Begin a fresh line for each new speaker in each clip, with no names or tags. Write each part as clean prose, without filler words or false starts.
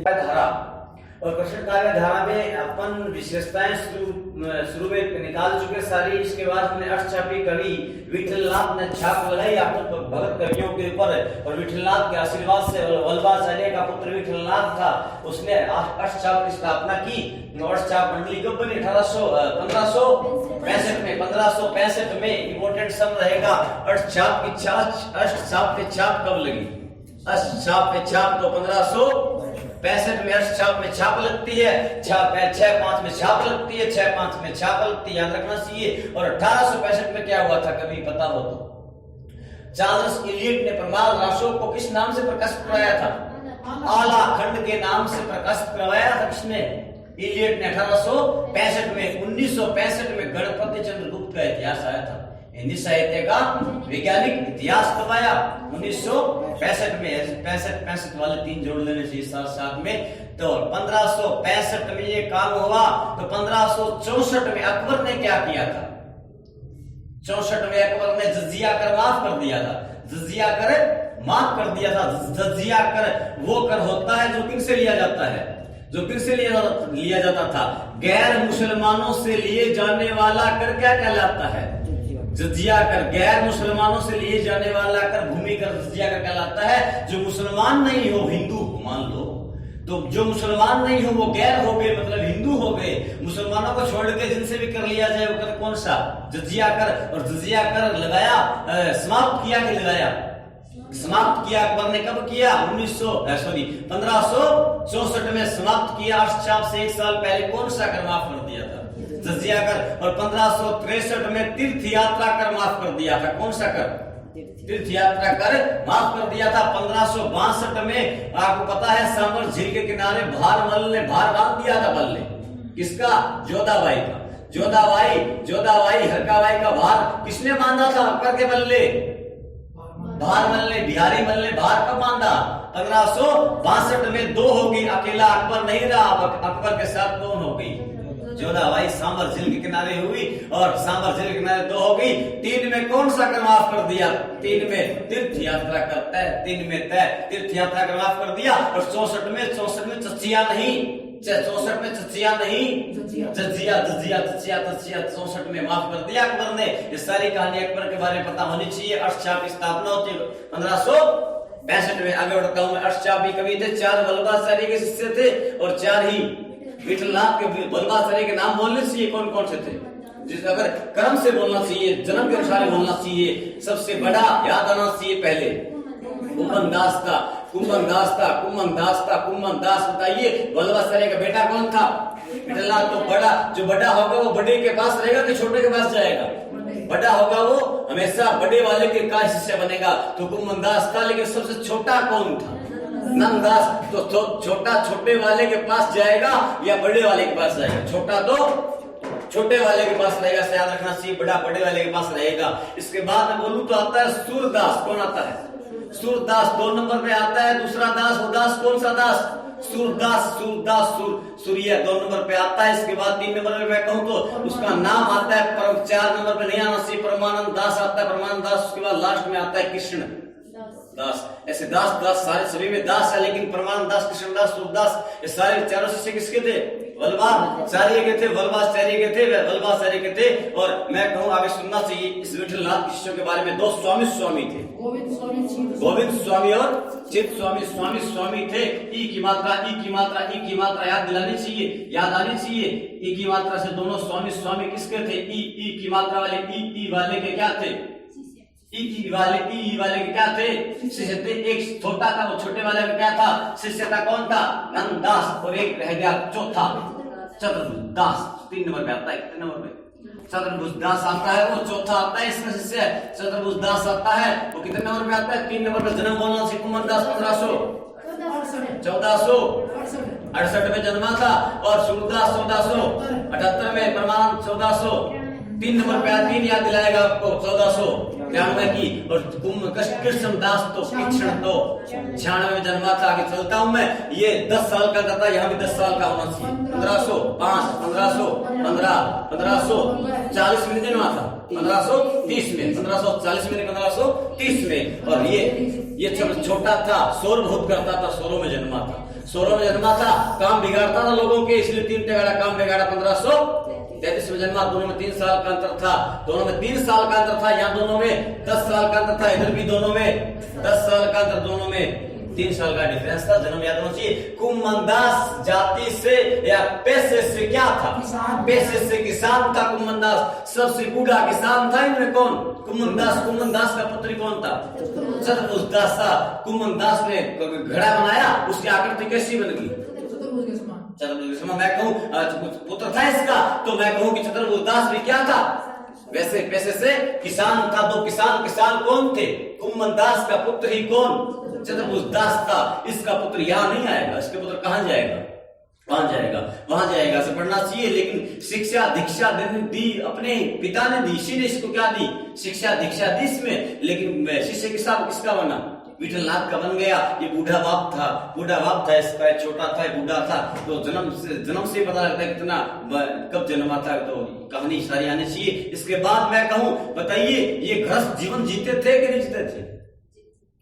धारा और कृष्ण काव्य धारा में अपन विशेषताएं शुरू में निकाल चुके सारी। इसके बाद हमने अष्टचापी कवि विठलनाथ ने छाप लगाई आपको भगत कवियों के ऊपर, और विठलनाथ के आशीर्वाद से वल्लभाचार्य का पुत्र विठलनाथ था, उसने अष्टचाप की स्थापना की। अष्टचाप मंडली कब बनी? 1565 में। 1565 में इंपोर्टेंट शब्द रहेगा अष्टचाप की छाप कब लगी? अष्टचाप की छाप तो 1565 में अष्टचाप में छाप लगती है, 6-5 में छाप लगती है, 6-5 में छाप लगती है, याद रखना चाहिए। और 1865 में क्या हुआ था, कभी पता हो तो? चार्ल्स इलियट ने प्रमाण राशियों को किस नाम से प्रकाशित करवाया था? आला खंड के नाम से प्रकाशित करवाया था किसने? इलियट ने 1865 में। 1965 में गणपति चंद्र गुप्त का इतिहास आया था, हिंदी साहित्य का वैज्ञानिक इतिहास करवाया 1965 में। 65 वाले 3 जोड़ लेने चाहिए साथ में। तो 1565 में ये काम हुआ। तो 1564 में अकबर ने क्या किया था? 64 में अकबर ने जजिया कर माफ कर दिया था। जजिया कर माफ कर दिया था। जजिया कर वो कर होता है जो किससे लिया जाता है? जो किससे लिया जाता था? गैर मुसलमानों से लिए जाने वाला कर क्या कहलाता है? जजिया कर। गैर मुसलमानों से लिए जाने वाला कर, भूमि कर, जजिया कर कहलाता है। जो मुसलमान नहीं हो, हिंदू मान लो, तो जो मुसलमान नहीं हो वो गैर हो गए, मतलब हिंदू हो गए। मुसलमानों को छोड़ के जिनसे भी कर लिया जाए वो कर कौन सा? जजिया कर। और जजिया कर लगाया, समाप्त किया कि लगाया? समाप्त किया। अकबर ने कब किया? 1564 में समाप्त किया। अष्टचाप से 1 साल पहले कौन सा कर माफ कर दिया था? जजिया कर। और 1563 में तीर्थ यात्रा कर माफ कर दिया था। कौन सा कर? तीर्थ यात्रा कर माफ कर दिया था। 1562 में आपको पता है सांबर झील के किनारे भारमल ने भार बांध दिया था बल्ले। किसका? जोधाबाई का। जोधाबाई हरकाबाई का भार किसने बांधा था? अकबर के बल्ले। भारमल ने, बिहारी मल ने भार कब बांधा? 1562 में। 2 होगी, अकेला अकबर नहीं रहा, अकबर के साथ कौन हो गई? जोधाबाई सांबर झील के किनारे हुई, और सांबर झील के किनारे 2 हो गई। 3 में कौन सा कर माफ कर दिया? 3 में तीर्थ यात्रा करता है। 3 में तीर्थ यात्रा कर माफ कर दिया। और 64 में चचिया नहीं, 64 में चचिया नहीं, जजिया 64 में माफ कर दिया अकबर ने। ये सारी कहानी अकबर के बारे में पता होनी चाहिए। अष्टचाप की स्थापना होती है 1565 में। आगे बढ़ता हूं मैं। अष्टचापी कवि थे, 4 वल्लभाचार्य के शिष्य थे, और 4 ही विठलनाथ के। वल्लभाचार्य के नाम बोलने चाहिए कौन कौन से थे? जिस अगर क्रम से बोलना चाहिए, जन्म के अनुसार बोलना चाहिए। सबसे बड़ा याद आना चाहिए पहले कुम्भन दास। बताइए वल्लभाचार्य का बेटा कौन था? विठलनाथ। तो बड़ा, जो बड़ा होगा वो बड़े के पास रहेगा कि छोटे के पास जाएगा? बड़ा होगा वो हमेशा बड़े वाले के का शिष्य बनेगा। तो कुम्भन दास था, लेकिन सबसे छोटा कौन था? नंददास। तो छोटा छोटे वाले के पास जाएगा या बड़े वाले के पास जाएगा? छोटा तो छोटे वाले के पास रहेगा, याद रखना चाहिए। बड़ा बड़े वाले के पास रहेगा। इसके बाद में बोलूं तो आता है सूरदास। कौन आता है? सूरदास 2 नंबर पे आता है। दूसरा दास, वो दास कौन सा दास? सूरदास। सूर्य 2 नंबर पे आता है। इसके बाद 3 नंबर पे मैं कहूं तो उसका नाम आता है, पर 4 नंबर पे नहीं आना चाहिए, परमानंद दास आता है। परमानंद दास। उसके बाद लास्ट में आता है कृष्ण दास। ऐसे दास सारे सभी में दास है, लेकिन परमानंद दास, कृष्णदास, सूरदास, ये सारे 4 शिष्य किसके थे? वल्लभाचार्य के थे। और मैं कहूँ आगे सुनना चाहिए। इस विठलनाथ शिष्यों के बारे में 2 स्वामी थे, गोविंद स्वामी और चित स्वामी थे। ई की मात्रा याद दिलानी चाहिए, याद आनी चाहिए। ई की मात्रा से दोनों स्वामी किसके थे? ई की मात्रा वाले ई वाले के क्या थे? ई वाले के क्या थे? शिष्य थे। एक छोटा था, वो छोटे वाले का क्या था? शिष्य था। कौन था? नंददास। और एक रह गया चौथा, चतुर्भुज दास। 3 नंबर पे आता है। कितने नंबर पे? चतुर्भुज दास आता है, वो चौथा आता है। इसका शिष्य चतुर्भुज दास आता है, वो कितने नंबर पे आता है? 3 नंबर पे। जन्म बोलना से कुम्भन दास 1468 में जन्मा था, और सूरदास 1478 में, परमानंद 1400। 3 नंबर पे 3 याद दिलाएगा आपको 1400। 93 की। और कृष्णदास तो शिक्षण तो 96 में जन्मा था। आगे चलता हूं मैं, ये 10 साल का था, यहाँ भी 10 साल का होना चाहिए। 1505, 1515, 1540 में जन्मा था, 1530 में, 1540 में, 1530 में। और ये छोटा था, शोर बहुत करता था, शोरों में जन्मा था, शोरों में जन्मा था, काम बिगाड़ता था लोगों के, इसलिए 3 टगड़ा काम बिगाड़ा। 1533 में जन्मा, दोनों में 3 साल का अंतर था, दोनों में 3 साल का अंतर था, यहाँ दोनों में 10 साल का अंतर था, इधर भी दोनों में 10 साल का अंतर, दोनों में 3 साल का डिफरेंस था। जन्म याद होना चाहिए। कुमनदास जाति से या पैसे से क्या था? पैसे से किसान था कुमनदास, सबसे बूढ़ा किसान था इनमें कौन? कुमनदास। कुमनदास का पुत्री कौन था? चतुर्भुजदास था। कुमनदास ने घड़ा बनाया, उसकी आकृति कैसी बन गई? चतुर्भुज। मैं कहूँ पुत्र था इसका, तो मैं कहूँ कि चतुर्भुजदास भी क्या था? वैसे पैसे से किसान था। दो किसान कौन थे? कुमनदास का पुत्र ही कौन? चतुर्भुजदास था। इसका पुत्र यहाँ नहीं आएगा, इसके पुत्र कहाँ जाएगा? वहां जाएगा, वहां जाएगा। से पढ़ना चाहिए, लेकिन शिक्षा दीक्षा दी अपने पिता ने दी, इसी ने इसको क्या दी? शिक्षा दीक्षा दी इसमें। लेकिन शिष्य किसका बना? विठलनाथ का बन गया। ये बूढ़ा बाप था इसका, छोटा था, बूढ़ा था। तो जन्म से पता लगता है कितना कब जन्मा था, तो कहानी सारी आनी चाहिए। इसके बाद मैं कहूं, बताइए ये गृहस्थ जीवन जीते थे कि नहीं जीते थे?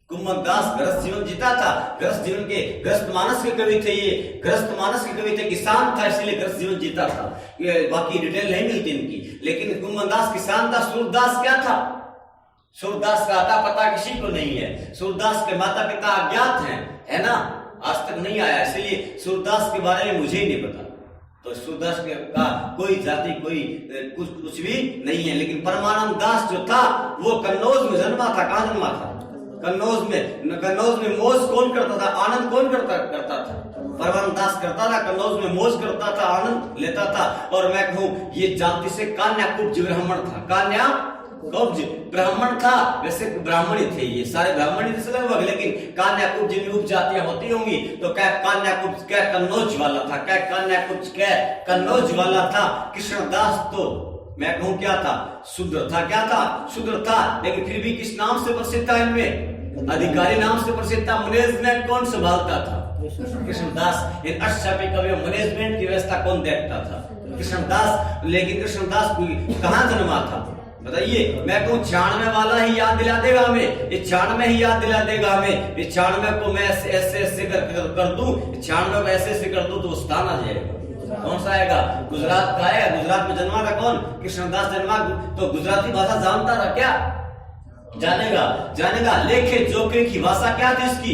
कुमनदास गृहस्थ जीवन जीता था, गृहस्थ जीवन के गृहस्थ मानस के कवि थे, ये गृहस्थ मानस के कवि थे, किसान था, इसलिए गृहस्थ जीवन जीता था। ये बाकी डिटेल नहीं मिलती इनकी, लेकिन कुमनदास किसान था। सूरदास क्या था? सूरदास का आता पता किसी को नहीं है। सूरदास के माता पिता अज्ञात हैं, है ना, आज तक नहीं आया, इसलिए सूरदास के बारे में मुझे ही नहीं पता। तो सूरदास का कोई जाति कोई कुछ भी नहीं है। लेकिन परमानंद दास जो था वो कन्नौज में जन्मा था। कहां जन्मा था? कन्नौज में मौज कौन करता था? आनंद कौन करता था? परमानंद दास करता था। कन्नौज में मौज करता था, आनंद लेता था। और मैं कहूं ये जाति से कान्याकुब्ज ब्राह्मण था। कान्याकुब्ज ब्राह्मण था। वैसे ब्राह्मण ही थे, ये सारे ब्राह्मण ही थे लगभग, लेकिन कान्याकुब्ज जिन उप जातियां होती होंगी, तो क्या कान्याकुब्ज क्या कन्नौज वाला था? क्या कान्याकुब्ज क्या कन्नौज वाला था? कृष्णदास तो मैं कहूं क्या था? शूद्र था। क्या था? शूद्र था। लेकिन फिर भी किस नाम से प्रसिद्ध था? इनमें अधिकारी नाम से प्रसिद्ध था। मैनेजमेंट कौन संभालता था? कृष्णदास। इन अष्टचापी कवियों मैनेजमेंट की व्यवस्था कौन देखता था? कृष्णदास। लेकिन कृष्णदास कहां जन्मा था? बताइए। मैं कहूं 96 वाला ही याद दिला देगा हमें, ये 96 ही याद दिला देगा हमें। ये 96 को मैं ऐसे कर दूं, 96 को ऐसे कर दूं, तो वो स्थान आ जाएगा। कौन सा आएगा? गुजरात का आएगा। गुजरात में जन्मा था कौन? कृष्णदास जन्मा। तो गुजराती भाषा जानता था क्या? जानेगा। लेखे जोखे की भाषा क्या थी इसकी?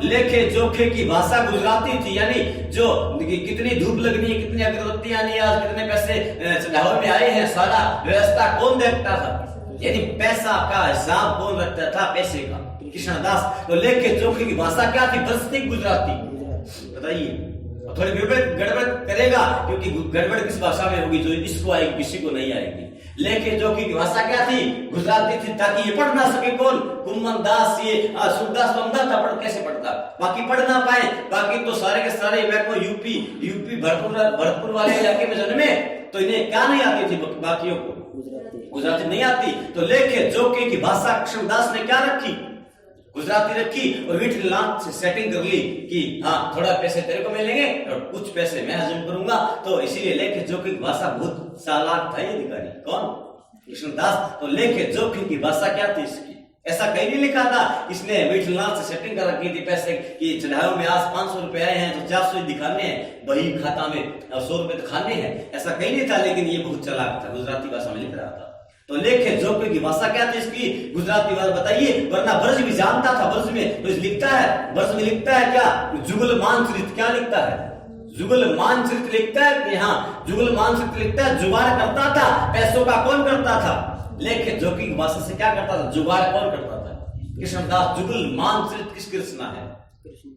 लेखे जोखे की भाषा गुजराती थी। यानी जो कितनी धूप लगनी है, कितनी अगरबत्तियां आनी है, आज कितने पैसे चढ़ावे में आए हैं, सारा व्यवस्था कौन देखता था? यानी पैसा का हिसाब कौन रखता था? पैसे का, कृष्णदास। तो लेखे जोखे की भाषा क्या थी? बस्ती गुजराती। बताइए। थोड़ी गड़बड़ करेगा, क्योंकि गड़बड़ किस भाषा में होगी? जो इसको आएगी, किसी को नहीं आएगी। लेखे जोखी की भाषा क्या थी? गुजराती थी, ताकि ये पढ़ ना सके कौन? कुमनदास। ये सूरदास तो अंधा था, पढ़ कैसे पढ़ता? बाकी पढ़ ना पाए। बाकी तो सारे के सारे मैं को यूपी भरतपुर वाले इलाके में जन्मे, तो इन्हें क्या नहीं आती थी? बाकियों को गुजराती नहीं आती। तो लेखे जोखे की भाषा कृष्णदास ने क्या रखी? गुजराती रखी। और विठलनाथ से सेटिंग कर ली कि हाँ थोड़ा पैसे तेरे को मिलेंगे और कुछ पैसे मैं हजम करूंगा। तो इसीलिए लेखे जोखे की भाषा बहुत चालाक था ये अधिकारी। कौन? कृष्णदास। तो लेखे जोखे की भाषा क्या थी इसकी? ऐसा कहीं नहीं लिखा था इसने विठलनाथ से सेटिंग कर रखी थी पैसे की। चढ़ावे में आज 500 रुपए आए हैं तो 400 दिखाने हैं बही खाता में, 100 रुपए दिखाने हैं, ऐसा कहीं नहीं था। लेकिन ये बहुत चालाक था, गुजराती भाषा में लिख रहा था। तो लेखे जोखे की भाषा क्या थी इसकी? गुजराती भाषा। बताइए। वरना ब्रज भी जानता था। ब्रज में तो लिखता है, ब्रज में लिखता है क्या? जुगल मानचरित। क्या लिखता है? जुगल मानचरित लिखता है कि हाँ जुगल मानचरित लिखता है। जुगाड़ करता था, पैसों का कौन करता था? लेखे जोखे की भाषा से क्या करता था? जुगाड़ कौन करता था? कृष्णदास। जुगल मानचरित किसकी रचना है?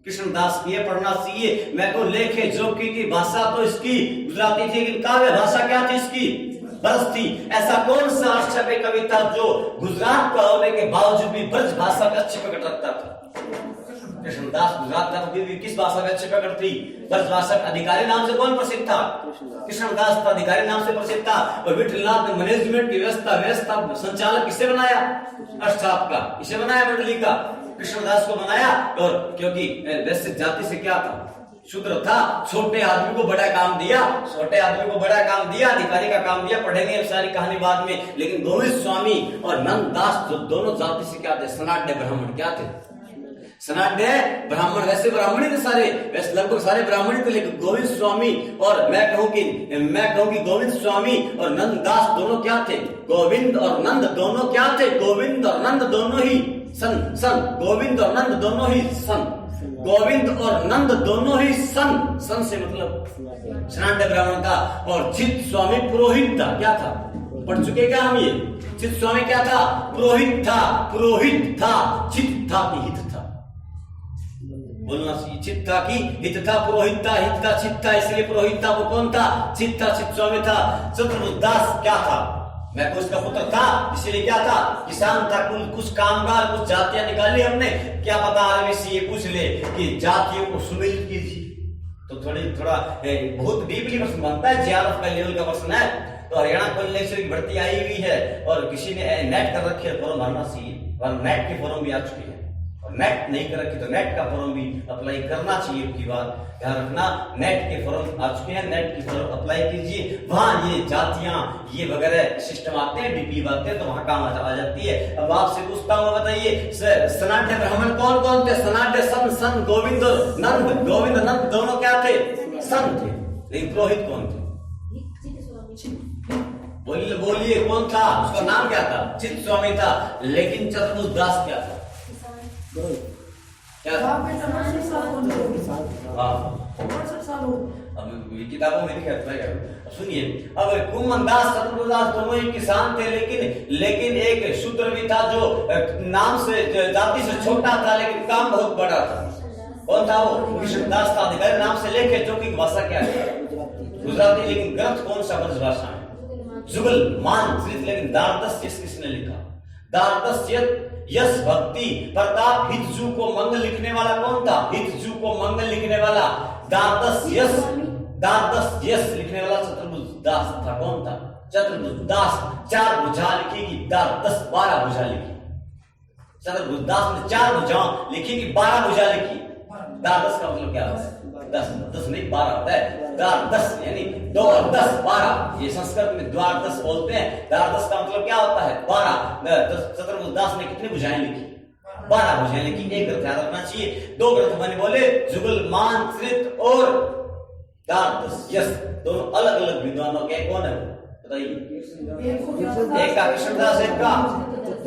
कृष्णदास की। पढ़ना चाहिए। मैं को लेखे जोखे की भाषा तो इसकी गुजराती थी, लेकिन काव्य भाषा क्या थी इसकी? ब्रज थी। ऐसा कौन सा अष्टचापी कवि था जो गुजरात का होने के बावजूद भी ब्रज भाषा का अच्छी पकड़ रखता था? कृष्णदास गुजरात का भी किस भाषा में अच्छी पकड़ थी? ब्रज भाषा का अधिकारी नाम से कौन प्रसिद्ध था? कृष्णदास था, अधिकारी नाम से प्रसिद्ध था। और विठलनाथ ने मैनेजमेंट की व्यवस्था संचालक किसे बनाया? अष्टछाप का, इसे बनाया मंडली का, कृष्णदास को बनाया। और क्योंकि वैश्य जाति से क्या था? शूद्र था। छोटे आदमी को बड़ा काम दिया, छोटे आदमी को बड़ा काम दिया, अधिकारी का काम दिया। पढ़ेंगे सारी कहानी बाद में। लेकिन गोविंद स्वामी और नंददास जो दोनों जाति से क्या थे? सनाड्य ब्राह्मण क्या थे? सनाड्य ब्राह्मण। वैसे ब्राह्मण ही थे सारे, वैसे लगभग सारे ब्राह्मण थे। लेकिन गोविंद स्वामी और मैं कहूँ कि गोविंद स्वामी और नंददास दोनों क्या थे? गोविंद और नंद दोनों क्या थे? गोविंद और नंद दोनों ही सन गोविंद और नंद दोनों ही सन गोविंद और नंद दोनों ही सन से मतलब सनाड्य ब्राह्मण था। और चित्त स्वामी पुरोहित था। क्या था? पढ़ चुके क्या हम ये? चित्त स्वामी क्या था? पुरोहित था। चित्त था कि हित था? बोलना चाहिए। चित्त था कि हित था? पुरोहित था, हित था, चित्त था, इसलिए पुरोहित था। वो कौन था? चित्त था, चित्त स्वामी था। चतुर्दास क्या था? मैं कुछ का पुत्र था, इसीलिए क्या था? किसान था। कुछ कामगार, कुछ जातियां निकाली हमने। क्या पता आदमी से ये पूछ ले कि जातियों को सुमिलित कीजिए, तो थोड़ा बहुत डीपली प्रश्न बनता है। जेआरएफ का लेवल का प्रश्न है। तो हरियाणा कॉलेज की भर्ती आई हुई है और किसी ने नेट कर रखी है, फॉर्म भरना चाहिए। और नेट के फॉर्म भी आ चुके हैं। और नेट नहीं कर रखी तो नेट का फॉर्म भी अप्लाई करना चाहिए। की बात ध्यान रखना, नेट के फॉर्म आ चुके हैं, नेट की फॉर्म अप्लाई कीजिए। वहां ये जातियां ये वगैरह सिस्टम आते हैं, डीपी आते हैं, तो वहां काम आ जाती है। अब आपसे पूछता हूँ, बताइए सनाड्य ब्राह्मण कौन कौन थे? सनाड्य सन गोविंद नंद दोनों क्या थे? सन थे। लेकिन पुरोहित कौन थे? बोलिए कौन था? उसका नाम क्या था? चित्त स्वामी था। लेकिन चतुर्दास क्या था? क्या था? अब किताबों में लिखा है। सुनिए, अब कुमनदास चतुर्दास दोनों ही किसान थे। लेकिन एक शूद्र भी था जो नाम से जाति से छोटा था, लेकिन काम बहुत बड़ा था। कौन था वो? कृष्णदास था। अधिकारी नाम से लेके, जो की भाषा क्या है? गुजराती। लेकिन ग्रंथ कौन सा ब्रज भाषा है? जुगल मान। लेकिन दारदस्य किसने लिखा? दारदस्य यश भक्ति प्रताप हितजू को मंगल लिखने वाला कौन था? हितजू को मंगल लिखने वाला दारदस यश लिखने वाला चतुर्दास था। कौन था? चतुर्दास। 4 भुजा लिखी कि 12 भुजा लिखी। चतुर्दास ने 4 भुजा लिखी कि 12 भुजा लिखी। दारदस का मतलब क्या होता है? 10 नहीं 12 होता है। द्वारदश यानी 2 और 10 12। ये संस्कृत में द्वारदश बोलते हैं। द्वारदश का मतलब क्या होता है? 12। चतुर्दास ने कितनी भुजाएं लिखी? 12 भुजाएं लिखी। एक ग्रंथ याद रखना चाहिए। 2 ग्रंथ मैंने बोले, जुगल मान कृत और द्वारदश यश, दोनों अलग अलग विद्वानों के। कौन है बताइए? एक का कृष्णदास, एक का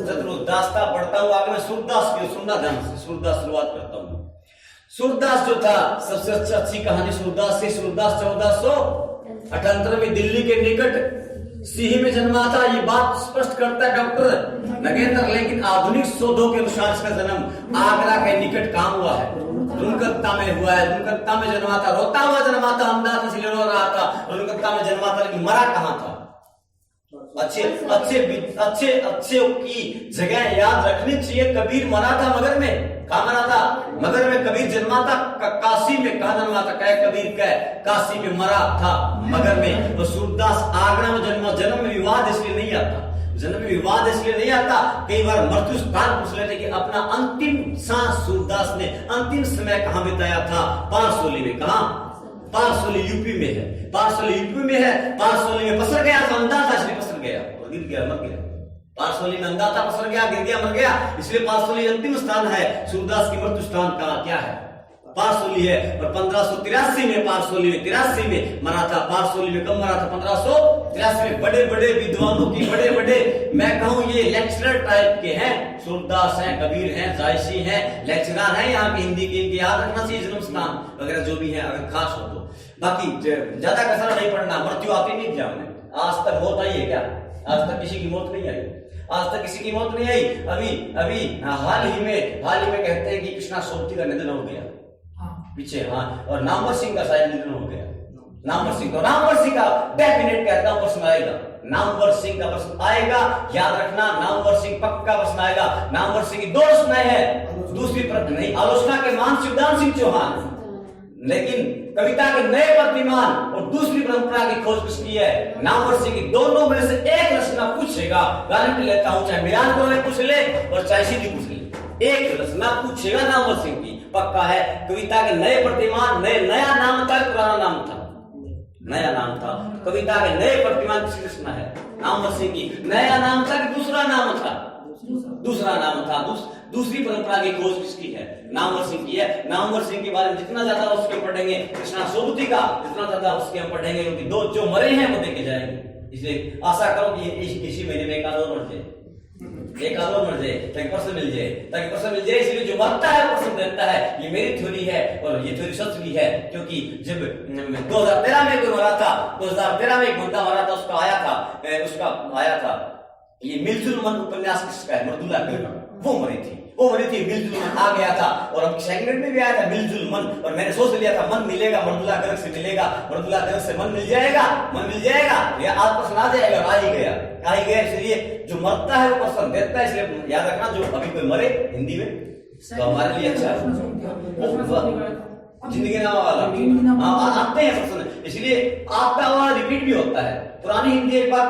चतुर्दास था। पढ़ता हूँ आगे मैं सूरदास की, सुनना ध्यान से। सूरदास शुरुआत करता हूँ। सूरदास जो था, सबसे अच्छी कहानी सूरदास की। सूरदास 1478 में दिल्ली के निकट सिही में जन्मा था। ये बात स्पष्ट करता है डॉक्टर नगेंद्र। लेकिन आधुनिक शोधों के अनुसार इसका जन्म आगरा के निकट कहाँ हुआ है? रुनकत्ता में हुआ है। रुनकत्ता में जन्मा था। रोता हुआ जन्मा था, अहमदाबाद में इसलिए रो रहा था। रुनकत्ता में जन्मा था, लेकिन मरा कहाँ था? अच्छे की जगह याद रखनी चाहिए। कबीर मरा था मगर में। कहा मरा था? मगर में। कबीर जन्मा था काशी में। कहा जन्मा था? कबीर काशी में मरा था मगर में। तो सूरदास आगरा में जन्मा। जन्म में विवाद इसलिए नहीं आता। जन्म में विवाद इसलिए नहीं आता। कई बार मृत्यु स्थान पूछ लेते कि अपना अंतिम सांस सूरदास ने अंतिम समय कहाँ बिताया था? पारसोली में। कहा? पारसोली यूपी में है। पारसोली यूपी में है। पारसोली में पसर गया था, अंधा था इसलिए पसर गया और गिर गया, मर गया। पारसोली में अंधा था, पसर गया, गिर गया, मर गया, इसलिए पारसोली अंतिम स्थान है। सूरदास की मृत्यु स्थान का क्या है? पारसोली है। और 1583 में पारसोली में 83 में मरा था। पारसोली में कब मरा था? 1583 में। बड़े बड़े विद्वानों की, बड़े बड़े मैं कहूँ ये लेक्चरर टाइप के हैं। सूरदास हैं, कबीर हैं, जायसी हैं, लेक्चरर हैं यहाँ की हिंदी के। इनके याद रखना चाहिए जन्म स्थान वगैरह जो भी है, अगर खास हो तो। बाकी ज्यादा कसर नहीं पड़ना। मृत्यु आती नहीं थी हमने। आज तक मौत आई है क्या? आज तक किसी की मौत नहीं आई। आज तक किसी की मौत नहीं आई। अभी हाल ही में कहते हैं कि कृष्णा सोबती का निधन हो गया पीछे। हाँ, और नामवर सिंह का शायद निधन हो गया। नामवर सिंह, तो नामवर सिंह का डेफिनेट कहता हूं प्रश्न आएगा, नामवर सिंह का प्रश्न आएगा, याद रखना। नामवर सिंह पक्का प्रश्न आएगा। नामवर सिंह की दो रचनाएं हैं, दूसरी प्रश्न नहीं, आलोचना के मान शिवदान सिंह चौहान, लेकिन कविता के नए प्रतिमान और दूसरी परंपरा की खोज किसकी है? नामवर सिंह की। दोनों में से एक रचना पूछेगा, गारंटी लेता हूं, चाहे मिलान को पूछ ले और चाहे सीधी पूछ ले, एक रचना पूछेगा नामवर सिंह की, पक्का है। कविता के नए प्रतिमान, नया नाम था, पुराना नाम था, नया नाम था। कविता के नए प्रतिमान किसकी रचना है? नामवर सिंह की। नया नाम था कि दूसरा नाम था? दूसरा नाम था। दूसरी परंपरा की खोज किसकी है? नामवर सिंह की है। नामवर सिंह के बारे में जितना ज्यादा उसके पढ़ेंगे, कृष्णा सोबती का जितना ज्यादा उसके हम पढ़ेंगे, क्योंकि दो जो मरे हैं वो देखे जाएंगे। इसलिए आशा करो कि इसी महीने में एक आध और मर जाए, ताकि प्रश्न मिल जाए, इसलिए जो मरता है प्रश्न देता है। ये मेरी थ्योरी है और ये थ्योरी सच भी है, क्योंकि जब 2013 में कोई मरा था, 2013 में एक बंदा मरा था, उसका आया था ये मिलजुल मन उपन्यास किसका है? मृदुला गर्ग, वो मरी थी, मिलजुल मन आ गया था, और अब सेकंड में भी आया था मिलजुल मन, और मैंने सोच लिया था मन मिलेगा, मृदुला गर्ग से मिलेगा, मृदुला गर्ग से मन मिल जाएगा, ये आज प्रश्न आ जाएगा, आ ही गया। इसलिए जो मरता है वो प्रश्न देता है, इसलिए याद रखना, जो अभी कोई मरे हिंदी में तो हमारे लिए अच्छा है। जिंदगी नामा वाला आते हैं प्रश्न, इसलिए आपका वाला रिपीट भी होता है। पुरानी हिंदी एक बार